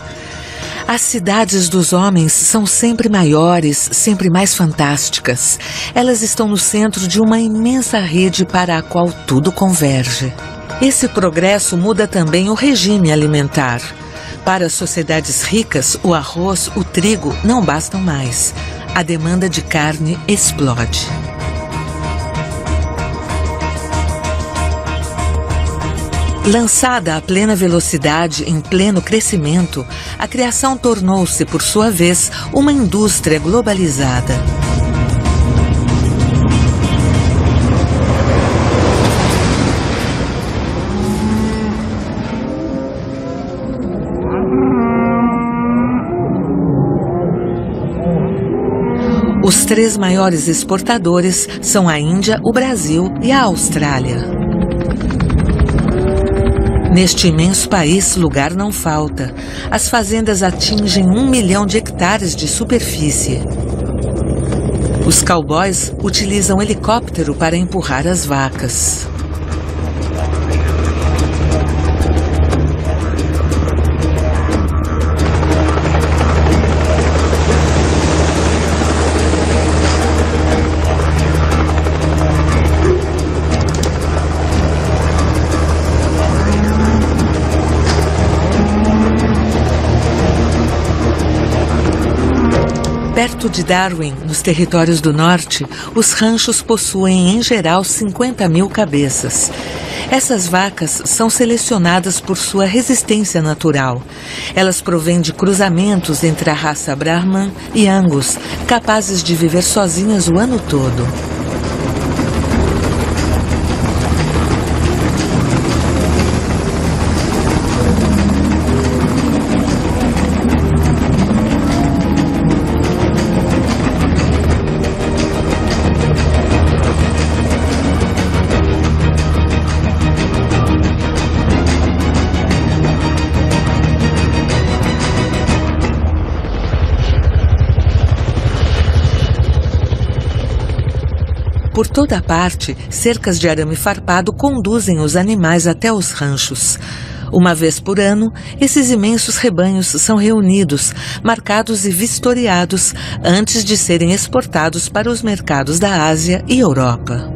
S2: As cidades dos homens são sempre maiores, sempre mais fantásticas. Elas estão no centro de uma imensa rede para a qual tudo converge. Esse progresso muda também o regime alimentar. Para as sociedades ricas, o arroz, o trigo não bastam mais. A demanda de carne explode. Lançada a plena velocidade, em pleno crescimento, a criação tornou-se, por sua vez, uma indústria globalizada. Os 3 maiores exportadores são a Índia, o Brasil e a Austrália. Neste imenso país, lugar não falta. As fazendas atingem 1 milhão de hectares de superfície. Os cowboys utilizam helicóptero para empurrar as vacas. Perto de Darwin, nos territórios do norte, os ranchos possuem, em geral, 50.000 cabeças. Essas vacas são selecionadas por sua resistência natural. Elas provêm de cruzamentos entre a raça Brahman e Angus, capazes de viver sozinhas o ano todo. Por toda parte, cercas de arame farpado conduzem os animais até os ranchos. Uma vez por ano, esses imensos rebanhos são reunidos, marcados e vistoriados antes de serem exportados para os mercados da Ásia e Europa.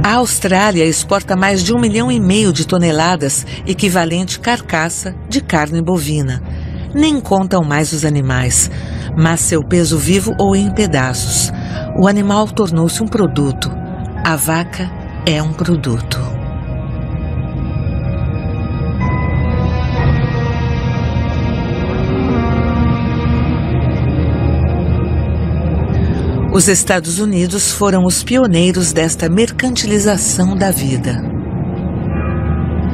S2: A Austrália exporta mais de 1,5 milhão de toneladas, equivalente carcaça, de carne bovina. Nem contam mais os animais, mas seu peso vivo ou em pedaços. O animal tornou-se um produto. A vaca é um produto. Os Estados Unidos foram os pioneiros desta mercantilização da vida.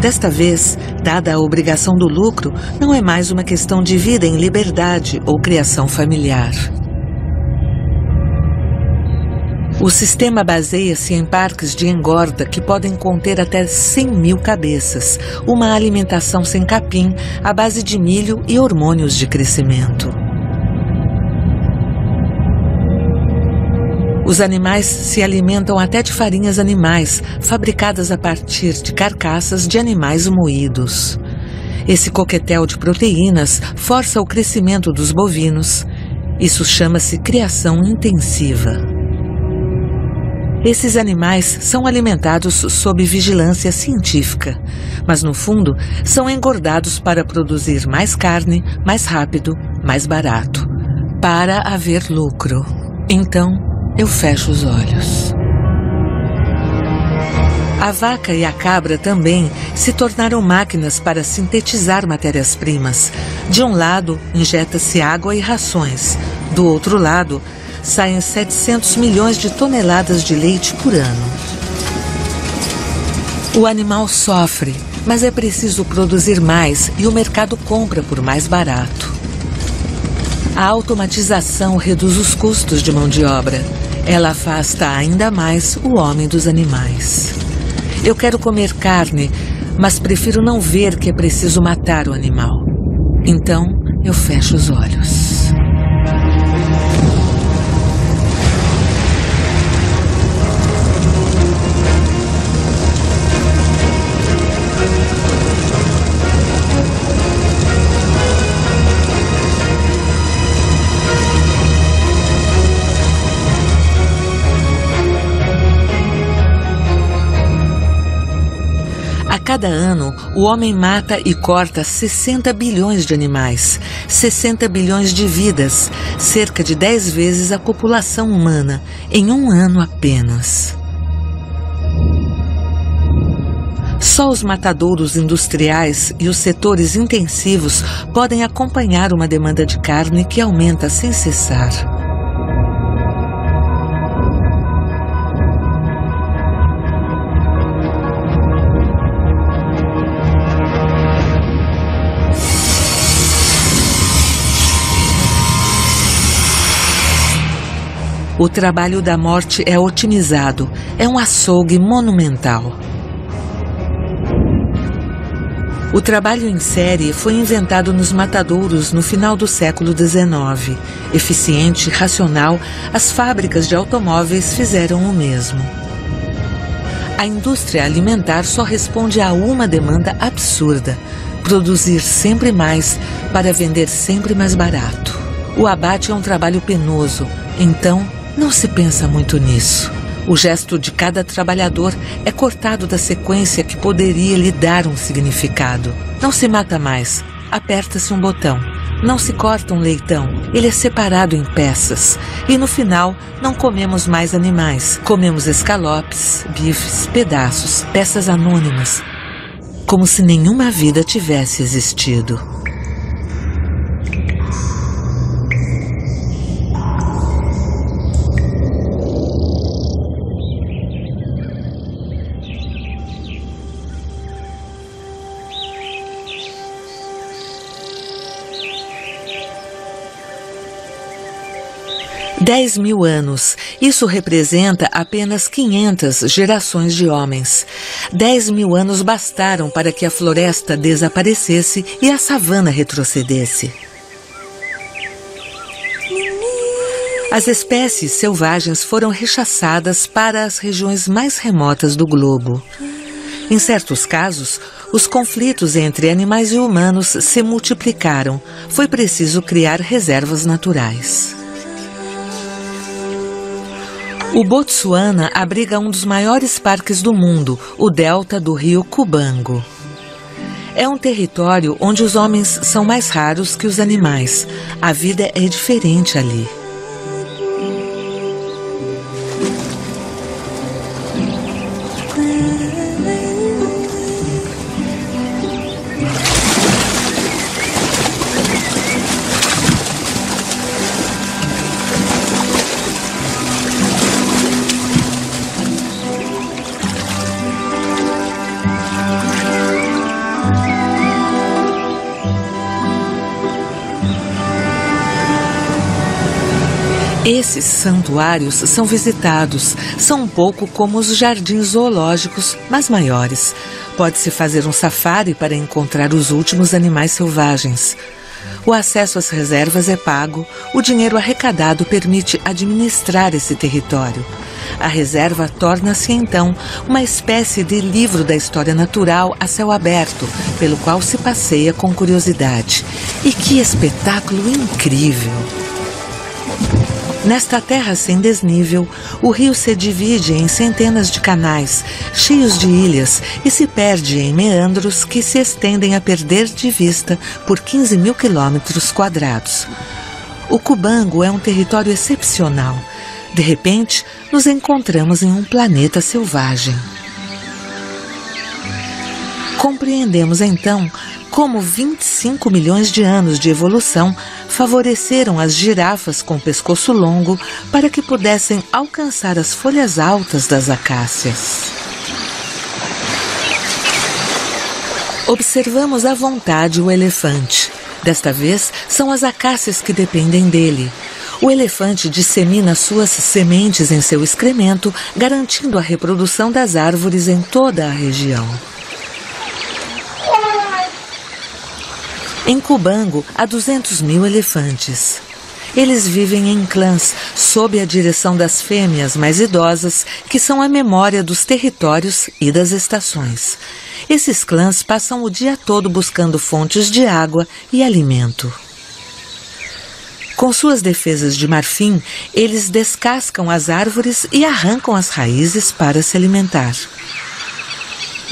S2: Desta vez, dada a obrigação do lucro, não é mais uma questão de vida em liberdade ou criação familiar. O sistema baseia-se em parques de engorda que podem conter até 100.000 cabeças, uma alimentação sem capim, à base de milho e hormônios de crescimento. Os animais se alimentam até de farinhas animais, fabricadas a partir de carcaças de animais moídos. Esse coquetel de proteínas força o crescimento dos bovinos. Isso chama-se criação intensiva. Esses animais são alimentados sob vigilância científica, mas no fundo são engordados para produzir mais carne, mais rápido, mais barato, para haver lucro. Então, eu fecho os olhos. A vaca e a cabra também se tornaram máquinas para sintetizar matérias-primas. De um lado, injeta-se água e rações. Do outro lado, saem 700 milhões de toneladas de leite por ano. O animal sofre, mas é preciso produzir mais e o mercado compra por mais barato. A automatização reduz os custos de mão de obra. Ela afasta ainda mais o homem dos animais. Eu quero comer carne, mas prefiro não ver que é preciso matar o animal. Então, eu fecho os olhos. Cada ano, o homem mata e corta 60 bilhões de animais, 60 bilhões de vidas, cerca de 10 vezes a população humana, em um ano apenas. Só os matadouros industriais e os setores intensivos podem acompanhar uma demanda de carne que aumenta sem cessar. O trabalho da morte é otimizado, é um açougue monumental. O trabalho em série foi inventado nos matadouros no final do século XIX. Eficiente, racional, as fábricas de automóveis fizeram o mesmo. A indústria alimentar só responde a uma demanda absurda: produzir sempre mais para vender sempre mais barato. O abate é um trabalho penoso, então não se pensa muito nisso. O gesto de cada trabalhador é cortado da sequência que poderia lhe dar um significado. Não se mata mais, aperta-se um botão. Não se corta um leitão, ele é separado em peças. E no final, não comemos mais animais. Comemos escalopes, bifes, pedaços, peças anônimas. Como se nenhuma vida tivesse existido. Dez 10.000 anos. Isso representa apenas 500 gerações de homens. 10.000 anos bastaram para que a floresta desaparecesse e a savana retrocedesse. As espécies selvagens foram rechaçadas para as regiões mais remotas do globo. Em certos casos, os conflitos entre animais e humanos se multiplicaram. Foi preciso criar reservas naturais. O Botsuana abriga um dos maiores parques do mundo, o delta do rio Cubango. É um território onde os homens são mais raros que os animais. A vida é diferente ali. Esses santuários são visitados, são um pouco como os jardins zoológicos, mas maiores. Pode-se fazer um safari para encontrar os últimos animais selvagens. O acesso às reservas é pago, o dinheiro arrecadado permite administrar esse território. A reserva torna-se, então, uma espécie de livro da história natural a céu aberto, pelo qual se passeia com curiosidade. E que espetáculo incrível! Nesta terra sem desnível, o rio se divide em centenas de canais, cheios de ilhas, e se perde em meandros que se estendem a perder de vista por 15.000 quilômetros quadrados. O Cubango é um território excepcional. De repente, nos encontramos em um planeta selvagem. Compreendemos, então, como 25 milhões de anos de evolução favoreceram as girafas com pescoço longo para que pudessem alcançar as folhas altas das acácias. Observamos à vontade o elefante. Desta vez, são as acácias que dependem dele. O elefante dissemina suas sementes em seu excremento, garantindo a reprodução das árvores em toda a região. Em Cubango, há 200.000 elefantes. Eles vivem em clãs, sob a direção das fêmeas mais idosas, que são a memória dos territórios e das estações. Esses clãs passam o dia todo buscando fontes de água e alimento. Com suas defesas de marfim, eles descascam as árvores e arrancam as raízes para se alimentar.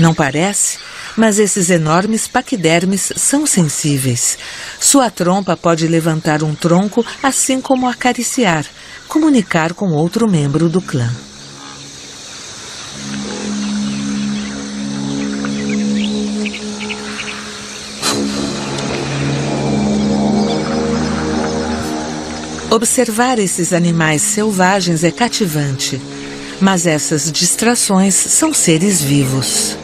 S2: Não parece? Mas esses enormes paquidermes são sensíveis. Sua trompa pode levantar um tronco, assim como acariciar, comunicar com outro membro do clã. Observar esses animais selvagens é cativante, mas essas distrações são seres vivos.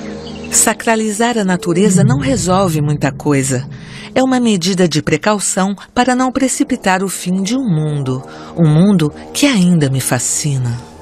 S2: Sacralizar a natureza não resolve muita coisa. É uma medida de precaução para não precipitar o fim de um mundo que ainda me fascina.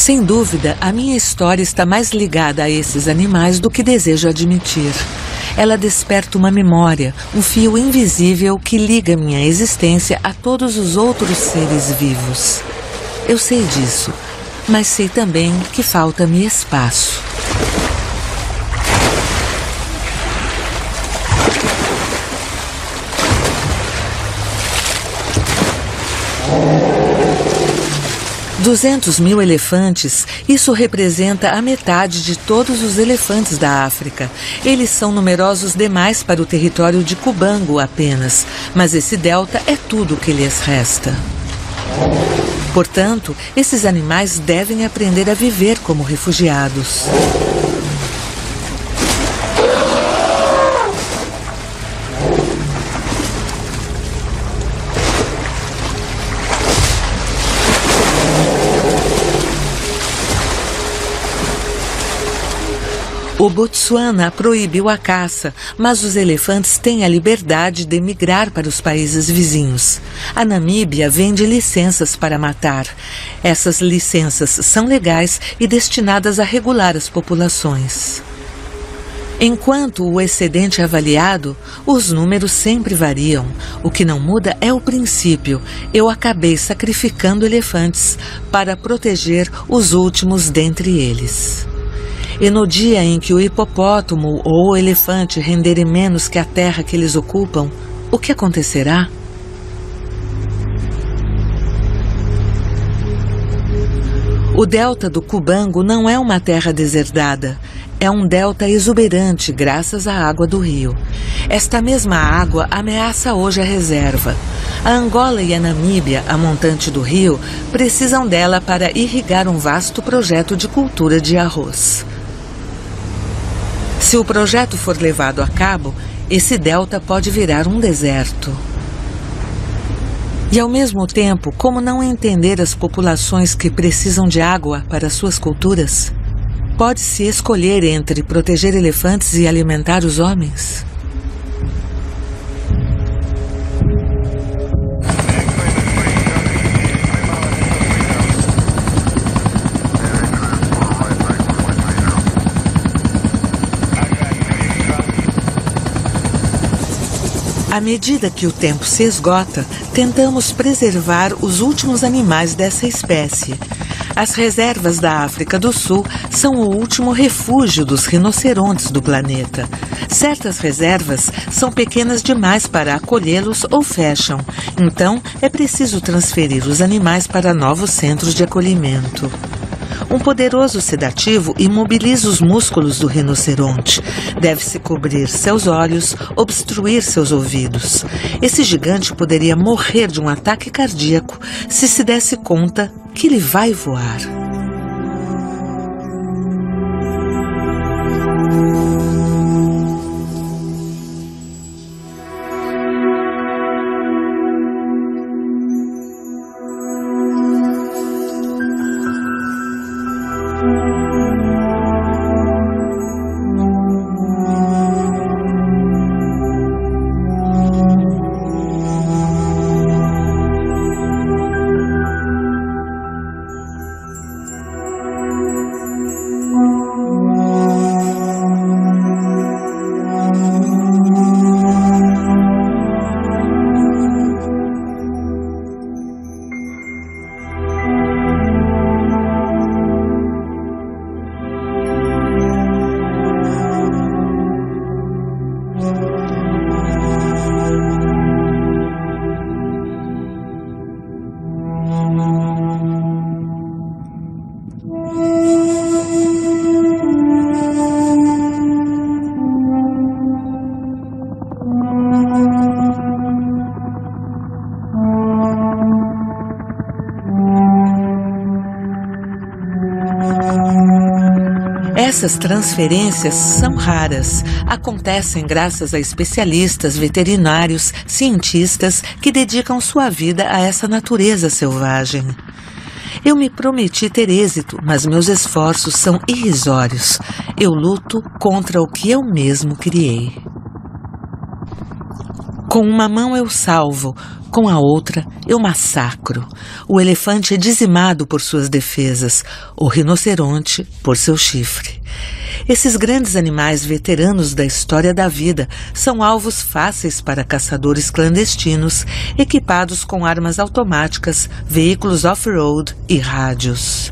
S2: Sem dúvida, a minha história está mais ligada a esses animais do que desejo admitir. Ela desperta uma memória, um fio invisível que liga minha existência a todos os outros seres vivos. Eu sei disso, mas sei também que falta-me espaço. $200.000 elefantes, isso representa a metade de todos os elefantes da África. Eles são numerosos demais para o território de Cubango apenas, mas esse delta é tudo o que lhes resta. Portanto, esses animais devem aprender a viver como refugiados. O Botsuana proibiu a caça, mas os elefantes têm a liberdade de migrar para os países vizinhos. A Namíbia vende licenças para matar. Essas licenças são legais e destinadas a regular as populações. Enquanto o excedente é avaliado, os números sempre variam. O que não muda é o princípio. Eu acabei sacrificando elefantes para proteger os últimos dentre eles. E no dia em que o hipopótamo ou o elefante renderem menos que a terra que eles ocupam, o que acontecerá? O delta do Cubango não é uma terra deserdada. É um delta exuberante graças à água do rio. Esta mesma água ameaça hoje a reserva. A Angola e a Namíbia, a montante do rio, precisam dela para irrigar um vasto projeto de cultura de arroz. Se o projeto for levado a cabo, esse delta pode virar um deserto. E ao mesmo tempo, como não entender as populações que precisam de água para suas culturas? Pode-se escolher entre proteger elefantes e alimentar os homens? À medida que o tempo se esgota, tentamos preservar os últimos animais dessa espécie. As reservas da África do Sul são o último refúgio dos rinocerontes do planeta. Certas reservas são pequenas demais para acolhê-los ou fecham. Então, é preciso transferir os animais para novos centros de acolhimento. Um poderoso sedativo imobiliza os músculos do rinoceronte. Deve-se cobrir seus olhos, obstruir seus ouvidos. Esse gigante poderia morrer de um ataque cardíaco se desse conta que ele vai voar. Essas transferências são raras. Acontecem graças a especialistas, veterinários, cientistas que dedicam sua vida a essa natureza selvagem. Eu me prometi ter êxito, mas meus esforços são irrisórios. Eu luto contra o que eu mesmo criei. Com uma mão eu salvo, com a outra eu massacro. O elefante é dizimado por suas defesas, o rinoceronte por seu chifre. Esses grandes animais veteranos da história da vida são alvos fáceis para caçadores clandestinos, equipados com armas automáticas, veículos off-road e rádios.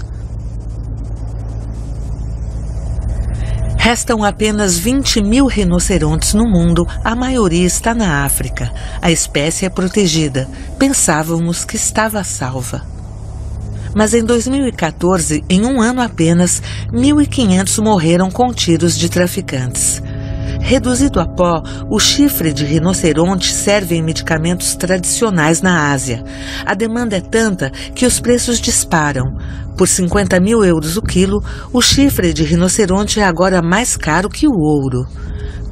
S2: Restam apenas 20 mil rinocerontes no mundo, a maioria está na África. A espécie é protegida. Pensávamos que estava salva. Mas em 2014, em um ano apenas, 1.500 morreram com tiros de traficantes. Reduzido a pó, o chifre de rinoceronte serve em medicamentos tradicionais na Ásia. A demanda é tanta que os preços disparam. Por 50 mil euros o quilo, o chifre de rinoceronte é agora mais caro que o ouro.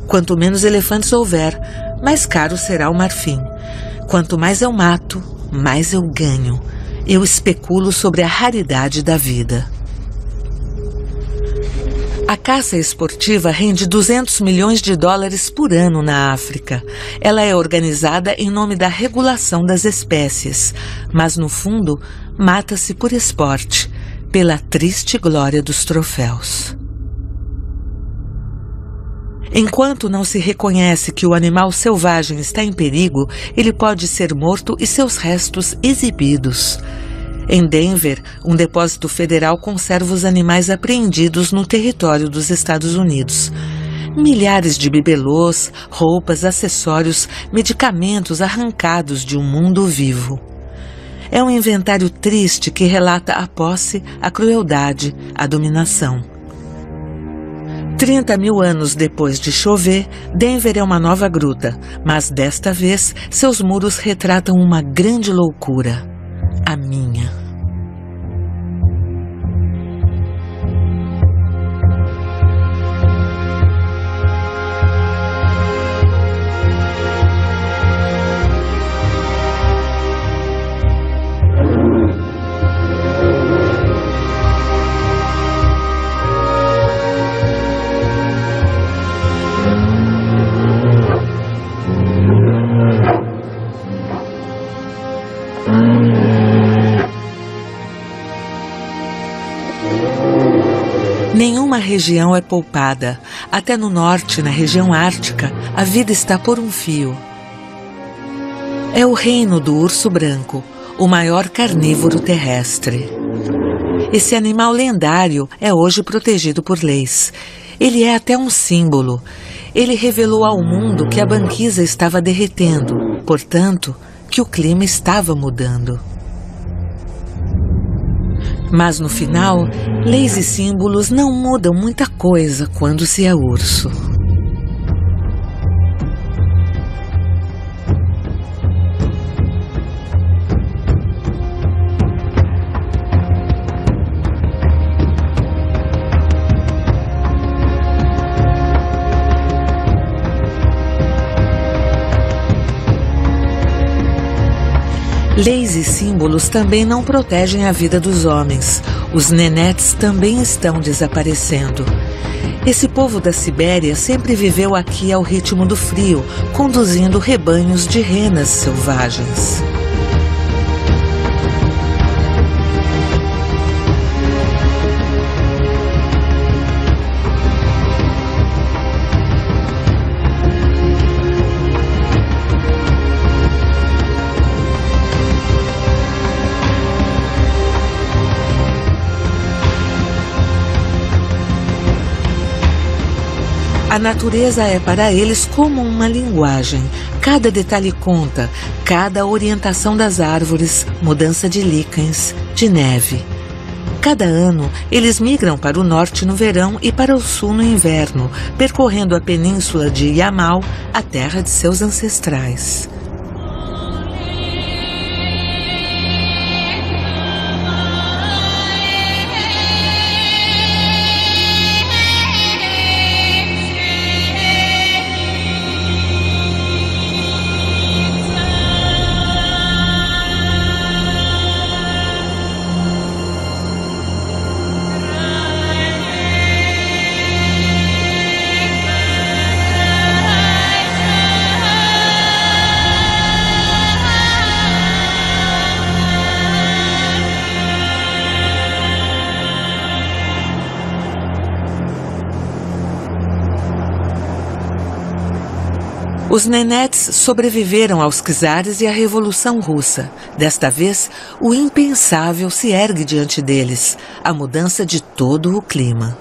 S2: Quanto menos elefantes houver, mais caro será o marfim. Quanto mais eu mato, mais eu ganho. Eu especulo sobre a raridade da vida. A caça esportiva rende 200 milhões de dólares por ano na África. Ela é organizada em nome da regulação das espécies, mas no fundo mata-se por esporte, pela triste glória dos troféus. Enquanto não se reconhece que o animal selvagem está em perigo, ele pode ser morto e seus restos exibidos. Em Denver, um depósito federal conserva os animais apreendidos no território dos Estados Unidos. Milhares de bibelôs, roupas, acessórios, medicamentos arrancados de um mundo vivo. É um inventário triste que relata a posse, a crueldade, a dominação. 30 mil anos depois de chover, Denver é uma nova gruta, mas desta vez seus muros retratam uma grande loucura. A minha. Nenhuma região é poupada. Até no norte, na região ártica, a vida está por um fio. É o reino do urso branco, o maior carnívoro terrestre. Esse animal lendário é hoje protegido por leis. Ele é até um símbolo. Ele revelou ao mundo que a banquisa estava derretendo, portanto, que o clima estava mudando. Mas no final, leis e símbolos não mudam muita coisa quando se é urso. Leis e símbolos também não protegem a vida dos homens. Os nenetes também estão desaparecendo. Esse povo da Sibéria sempre viveu aqui ao ritmo do frio, conduzindo rebanhos de renas selvagens. A natureza é para eles como uma linguagem. Cada detalhe conta, cada orientação das árvores, mudança de líquens, de neve. Cada ano, eles migram para o norte no verão e para o sul no inverno, percorrendo a península de Yamal, a terra de seus ancestrais. Os Nenetes sobreviveram aos czares e à Revolução Russa. Desta vez, o impensável se ergue diante deles, a mudança de todo o clima.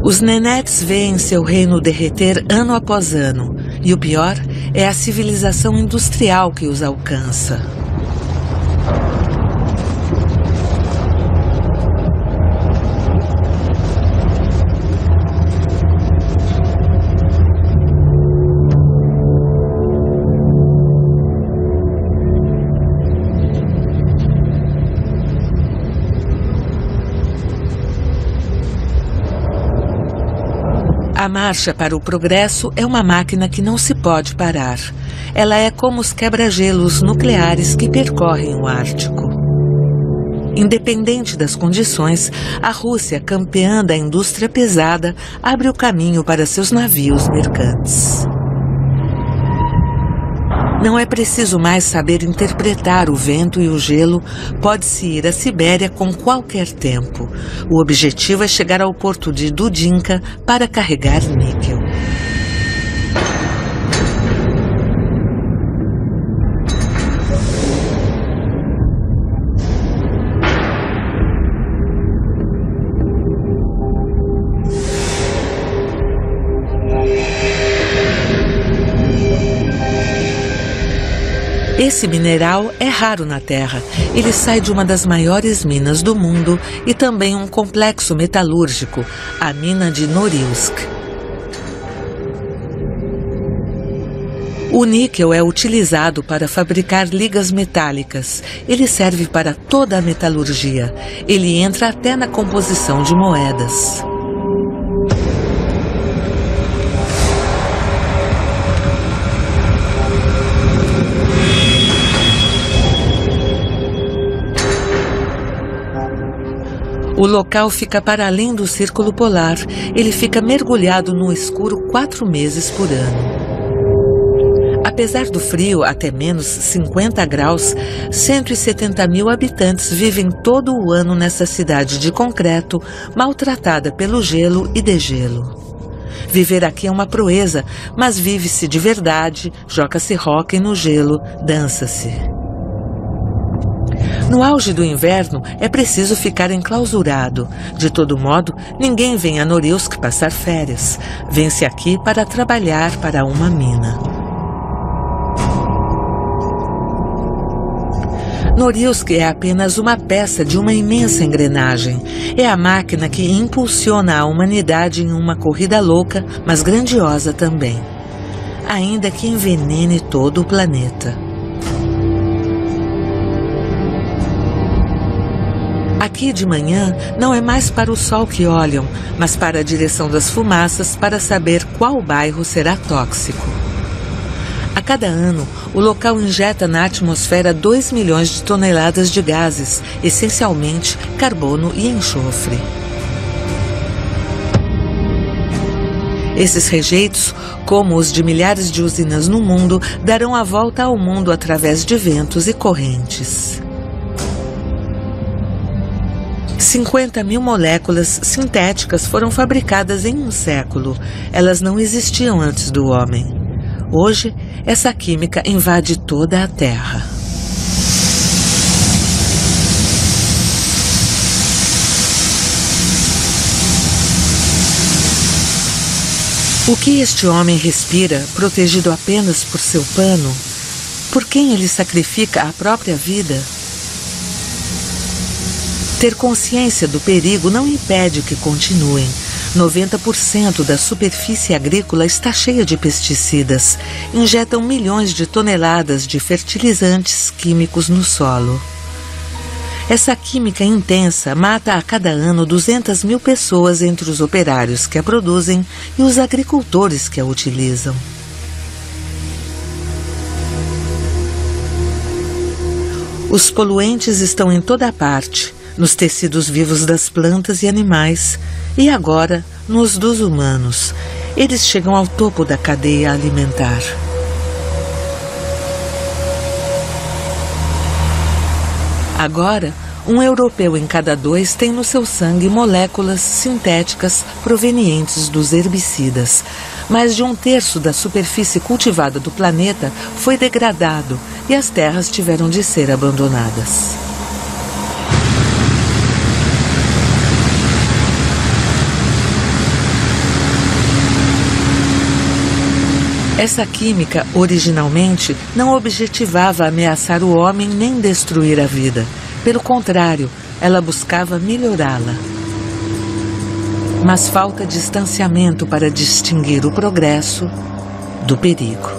S2: Os Nenetes veem seu reino derreter ano após ano, e o pior é a civilização industrial que os alcança. A marcha para o progresso é uma máquina que não se pode parar. Ela é como os quebra-gelos nucleares que percorrem o Ártico. Independente das condições, a Rússia, campeã da indústria pesada, abre o caminho para seus navios mercantes. Não é preciso mais saber interpretar o vento e o gelo, pode-se ir à Sibéria com qualquer tempo. O objetivo é chegar ao porto de Dudinka para carregar níquel. Esse mineral é raro na Terra. Ele sai de uma das maiores minas do mundo e também um complexo metalúrgico, a mina de Norilsk. O níquel é utilizado para fabricar ligas metálicas. Ele serve para toda a metalurgia. Ele entra até na composição de moedas. O local fica para além do círculo polar. Ele fica mergulhado no escuro 4 meses por ano. Apesar do frio, até menos 50 graus, 170 mil habitantes vivem todo o ano nessa cidade de concreto, maltratada pelo gelo e degelo. Viver aqui é uma proeza, mas vive-se de verdade, joga-se hóquei no gelo, dança-se. No auge do inverno, é preciso ficar enclausurado. De todo modo, ninguém vem a Norilsk passar férias. Vem-se aqui para trabalhar para uma mina. Norilsk é apenas uma peça de uma imensa engrenagem. É a máquina que impulsiona a humanidade em uma corrida louca, mas grandiosa também. Ainda que envenene todo o planeta. Aqui de manhã não é mais para o sol que olham, mas para a direção das fumaças para saber qual bairro será tóxico. A cada ano, o local injeta na atmosfera 2 milhões de toneladas de gases, essencialmente carbono e enxofre. Esses rejeitos, como os de milhares de usinas no mundo, darão a volta ao mundo através de ventos e correntes. 50 mil moléculas sintéticas foram fabricadas em um século. Elas não existiam antes do homem. Hoje, essa química invade toda a Terra. O que este homem respira, protegido apenas por seu pano? Por quem ele sacrifica a própria vida? Ter consciência do perigo não impede que continuem. 90% da superfície agrícola está cheia de pesticidas. Injetam milhões de toneladas de fertilizantes químicos no solo. Essa química intensa mata a cada ano 200 mil pessoas entre os operários que a produzem e os agricultores que a utilizam. Os poluentes estão em toda parte. Nos tecidos vivos das plantas e animais, e agora nos dos humanos. Eles chegam ao topo da cadeia alimentar. Agora, um europeu em cada 2 tem no seu sangue moléculas sintéticas provenientes dos herbicidas. Mais de 1/3 da superfície cultivada do planeta foi degradado e as terras tiveram de ser abandonadas. Essa química, originalmente, não objetivava ameaçar o homem nem destruir a vida. Pelo contrário, ela buscava melhorá-la. Mas falta distanciamento para distinguir o progresso do perigo.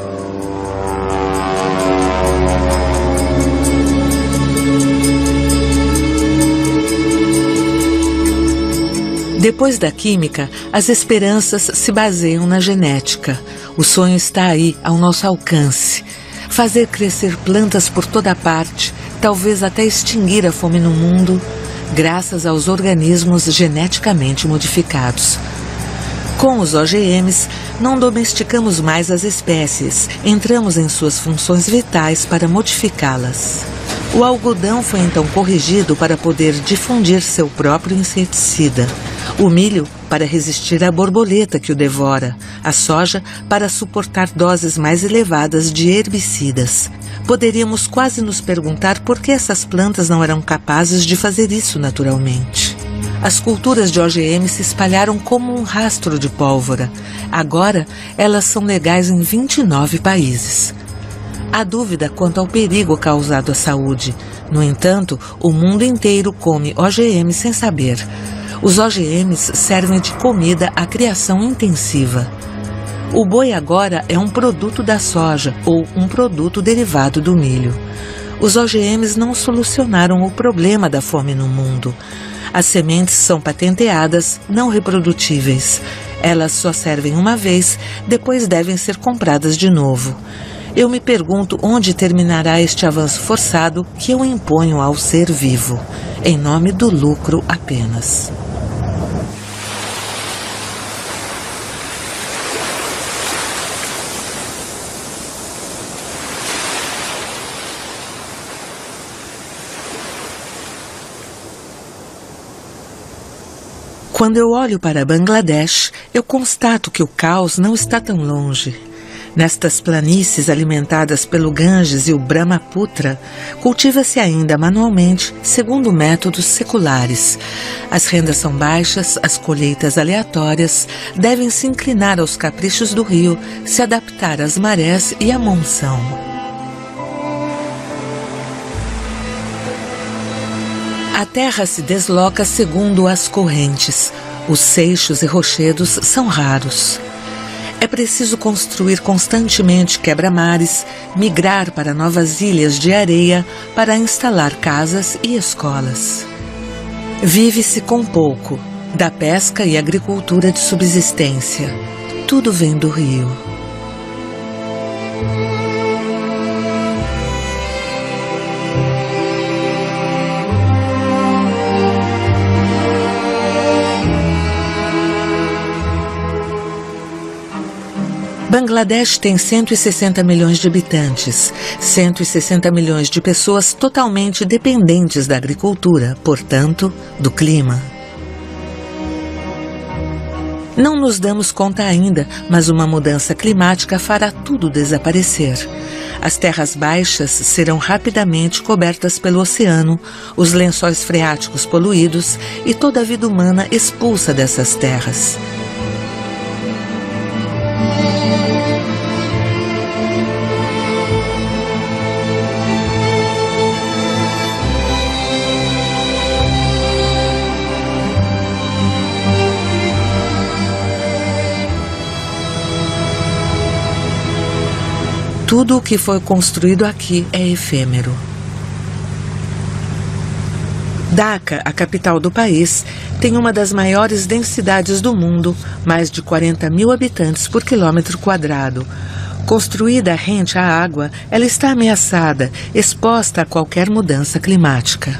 S2: Depois da química, as esperanças se baseiam na genética. O sonho está aí, ao nosso alcance. Fazer crescer plantas por toda parte, talvez até extinguir a fome no mundo, graças aos organismos geneticamente modificados. Com os OGMs, não domesticamos mais as espécies, entramos em suas funções vitais para modificá-las. O algodão foi então corrigido para poder difundir seu próprio inseticida. O milho para resistir à borboleta que o devora. A soja para suportar doses mais elevadas de herbicidas. Poderíamos quase nos perguntar por que essas plantas não eram capazes de fazer isso naturalmente. As culturas de OGM se espalharam como um rastro de pólvora. Agora, elas são legais em 29 países. Há dúvida quanto ao perigo causado à saúde. No entanto, o mundo inteiro come OGM sem saber. Os OGMs servem de comida à criação intensiva. O boi agora é um produto da soja ou um produto derivado do milho. Os OGMs não solucionaram o problema da fome no mundo. As sementes são patenteadas, não reprodutíveis. Elas só servem uma vez, depois devem ser compradas de novo. Eu me pergunto onde terminará este avanço forçado que eu imponho ao ser vivo, em nome do lucro apenas. Quando eu olho para Bangladesh, eu constato que o caos não está tão longe. Nestas planícies alimentadas pelo Ganges e o Brahmaputra, cultiva-se ainda manualmente, segundo métodos seculares. As rendas são baixas, as colheitas aleatórias, devem se inclinar aos caprichos do rio, se adaptar às marés e à monção. A terra se desloca segundo as correntes. Os seixos e rochedos são raros. É preciso construir constantemente quebra-mares, migrar para novas ilhas de areia para instalar casas e escolas. Vive-se com pouco, da pesca e agricultura de subsistência. Tudo vem do rio. Bangladesh tem 160 milhões de habitantes, 160 milhões de pessoas totalmente dependentes da agricultura, portanto, do clima. Não nos damos conta ainda, mas uma mudança climática fará tudo desaparecer. As terras baixas serão rapidamente cobertas pelo oceano, os lençóis freáticos poluídos e toda a vida humana expulsa dessas terras. Tudo o que foi construído aqui é efêmero. Dhaka, a capital do país, tem uma das maiores densidades do mundo, mais de 40 mil habitantes por quilômetro quadrado. Construída rente à água, ela está ameaçada, exposta a qualquer mudança climática.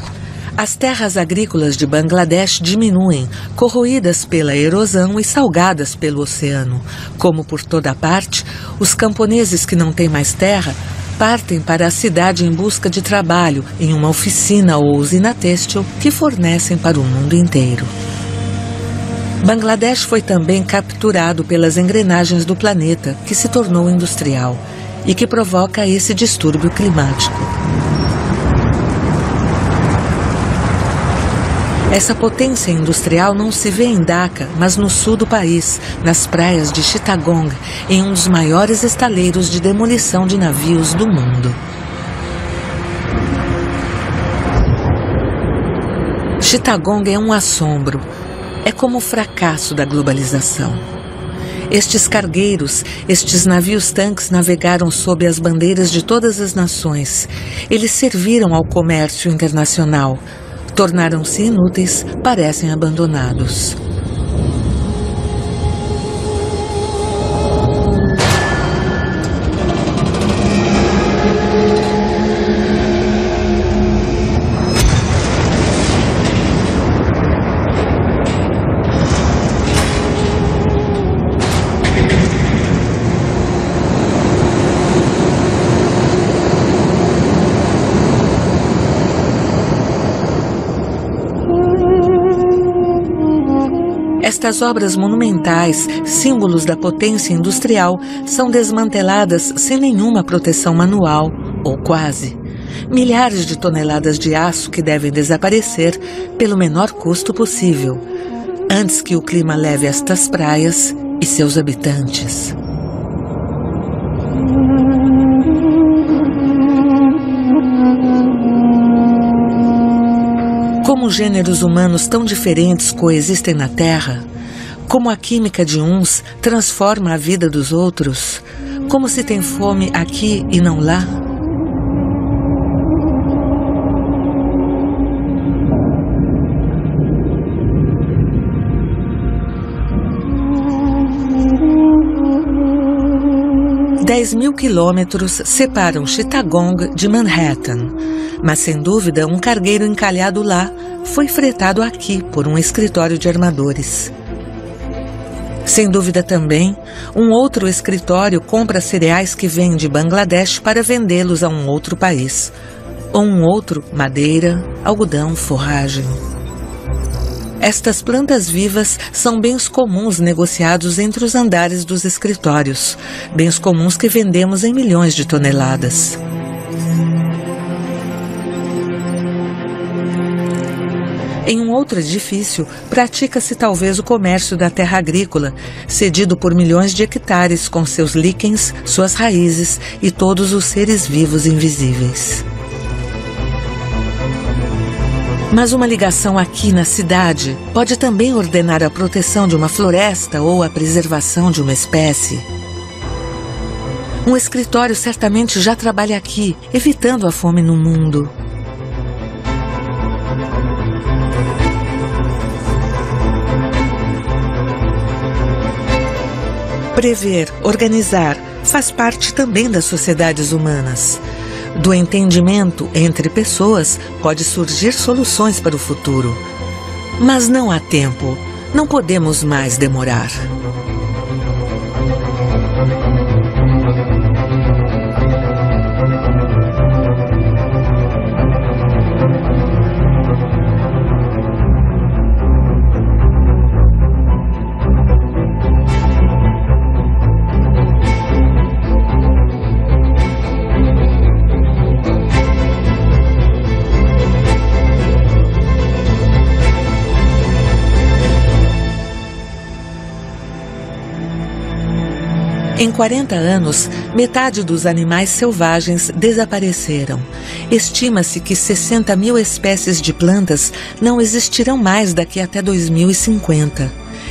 S2: As terras agrícolas de Bangladesh diminuem, corroídas pela erosão e salgadas pelo oceano. Como por toda parte, os camponeses que não têm mais terra partem para a cidade em busca de trabalho em uma oficina ou usina têxtil que fornecem para o mundo inteiro. Bangladesh foi também capturado pelas engrenagens do planeta, que se tornou industrial e que provoca esse distúrbio climático. Essa potência industrial não se vê em Dhaka, mas no sul do país, nas praias de Chittagong, em um dos maiores estaleiros de demolição de navios do mundo. Chittagong é um assombro. É como o fracasso da globalização. Estes cargueiros, estes navios-tanques navegaram sob as bandeiras de todas as nações. Eles serviram ao comércio internacional. Tornaram-se inúteis, parecem abandonados. Estas obras monumentais, símbolos da potência industrial, são desmanteladas sem nenhuma proteção manual, ou quase. Milhares de toneladas de aço que devem desaparecer pelo menor custo possível, antes que o clima leve estas praias e seus habitantes. Como gêneros humanos tão diferentes coexistem na Terra, como a química de uns transforma a vida dos outros, como se tem fome aqui e não lá. Dez 10.000 quilômetros separam Chittagong de Manhattan, mas sem dúvida um cargueiro encalhado lá foi fretado aqui por um escritório de armadores. Sem dúvida também, um outro escritório compra cereais que vêm de Bangladesh para vendê-los a um outro país, ou um outro madeira, algodão, forragem. Estas plantas vivas são bens comuns negociados entre os andares dos escritórios, bens comuns que vendemos em milhões de toneladas. Em um outro edifício, pratica-se talvez o comércio da terra agrícola, cedido por milhões de hectares com seus líquens, suas raízes e todos os seres vivos invisíveis. Mas uma ligação aqui na cidade pode também ordenar a proteção de uma floresta ou a preservação de uma espécie. Um escritório certamente já trabalha aqui, evitando a fome no mundo. Prever, organizar, faz parte também das sociedades humanas. Do entendimento entre pessoas pode surgir soluções para o futuro. Mas não há tempo, não podemos mais demorar. Em 40 anos, metade dos animais selvagens desapareceram. Estima-se que 60.000 espécies de plantas não existirão mais daqui até 2050.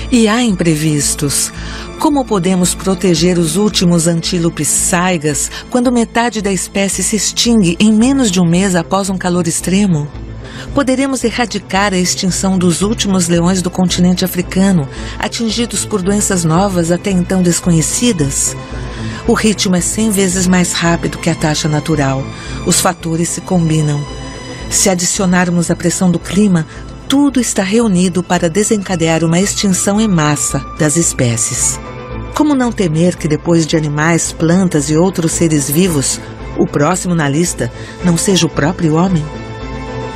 S2: E há imprevistos. Como podemos proteger os últimos antílopes saigas quando metade da espécie se extingue em menos de um mês após um calor extremo? Poderemos erradicar a extinção dos últimos leões do continente africano, atingidos por doenças novas até então desconhecidas? O ritmo é 100 vezes mais rápido que a taxa natural. Os fatores se combinam. Se adicionarmos a pressão do clima, tudo está reunido para desencadear uma extinção em massa das espécies. Como não temer que depois de animais, plantas e outros seres vivos, o próximo na lista não seja o próprio homem?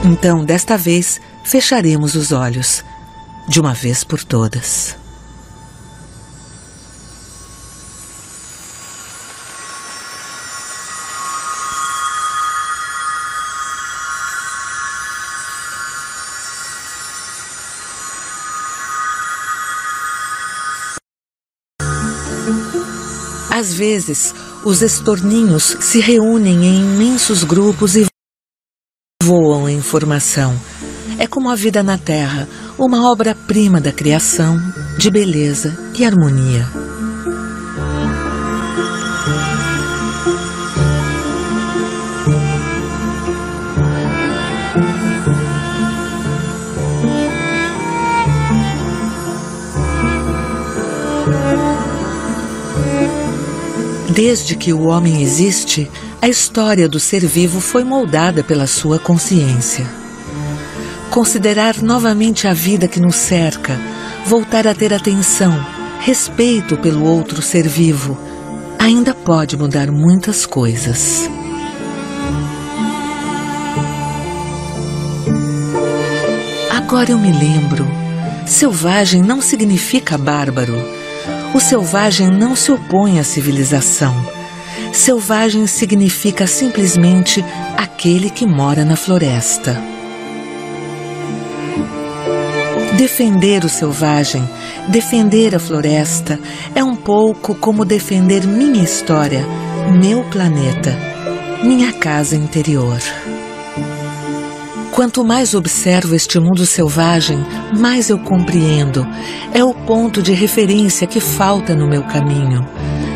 S2: Então, desta vez, fecharemos os olhos, de uma vez por todas. Às vezes, os estorninhos se reúnem em imensos grupos e voam em formação. É como a vida na Terra, uma obra-prima da criação, de beleza e harmonia. Desde que o homem existe, a história do ser vivo foi moldada pela sua consciência. Considerar novamente a vida que nos cerca, voltar a ter atenção, respeito pelo outro ser vivo, ainda pode mudar muitas coisas. Agora eu me lembro, selvagem não significa bárbaro. O selvagem não se opõe à civilização. Selvagem significa simplesmente aquele que mora na floresta. Defender o selvagem, defender a floresta, é um pouco como defender minha história, meu planeta, minha casa interior. Quanto mais observo este mundo selvagem, mais eu compreendo. É o ponto de referência que falta no meu caminho.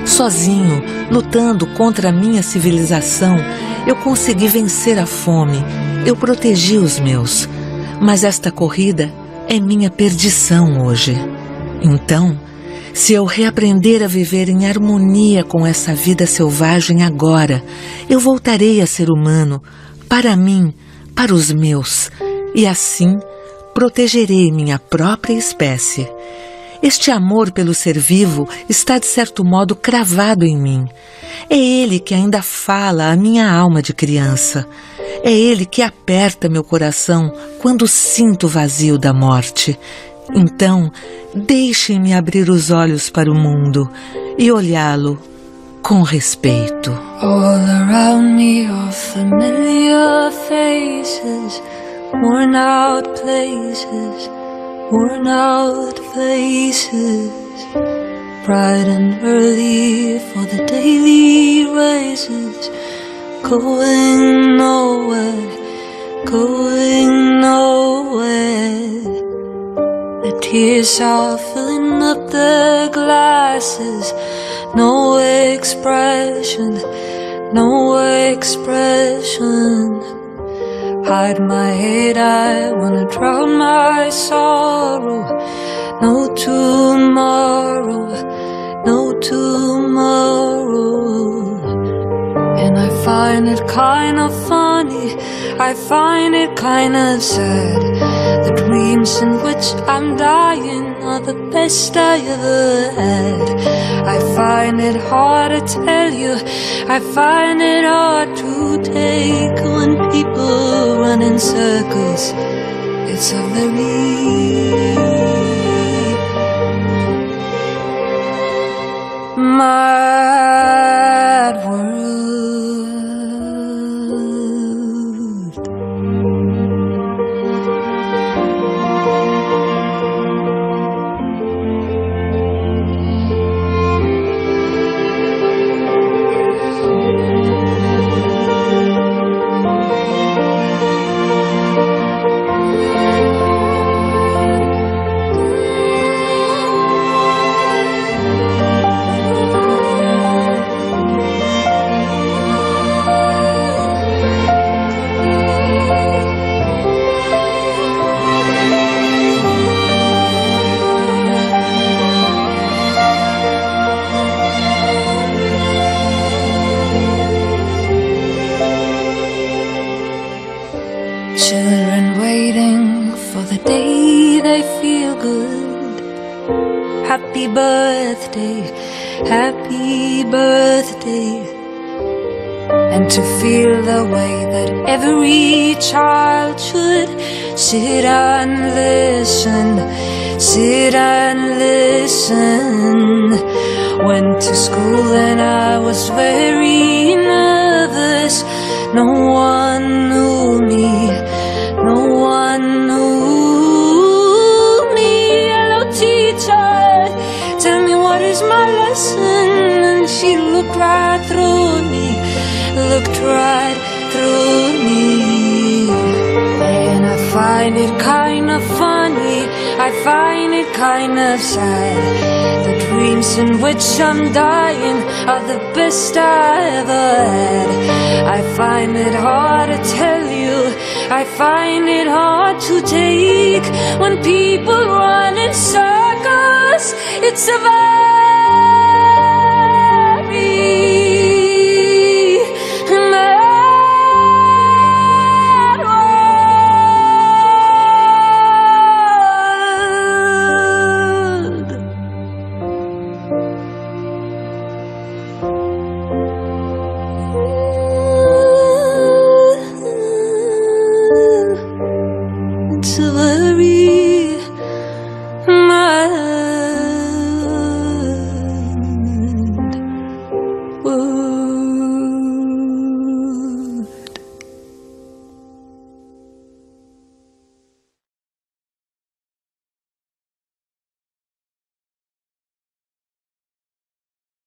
S2: Sozinho, lutando contra a minha civilização, eu consegui vencer a fome. Eu protegi os meus. Mas esta corrida é minha perdição hoje. Então, se eu reaprender a viver em harmonia com essa vida selvagem agora, eu voltarei a ser humano, para mim, para os meus, e assim protegerei minha própria espécie. Este amor pelo ser vivo está de certo modo cravado em mim. É ele que ainda fala à minha alma de criança. É ele que aperta meu coração quando sinto o vazio da morte. Então, deixem-me abrir os olhos para o mundo e olhá-lo com respeito.
S3: All around me are familiar faces, worn out places, worn out faces, bright and early for the daily races, going nowhere, going nowhere. The tears are filling up their glasses, no expression, no expression. Hide my head, I wanna drown my sorrow. No tomorrow, no tomorrow. And I find it kind of funny, I find it kind of sad. The dreams in which I'm dying are the best I ever had. I find it hard to tell you, I find it hard to take when people run in circles. It's a very mad world. they feel good. Happy birthday, happy birthday. And to feel the way that every child should sit and listen, sit and listen. Went to school and I was very nervous. No one knew me, no one knew me. Hello teacher, tell me what is my lesson. And she looked right through me, looked right through me. And I find it kind of funny, I find it kind of sad. The dreams in which I'm dying are the best I ever had. I find it hard to tell you, I find it hard to take. When people run in circles, it's a vibe.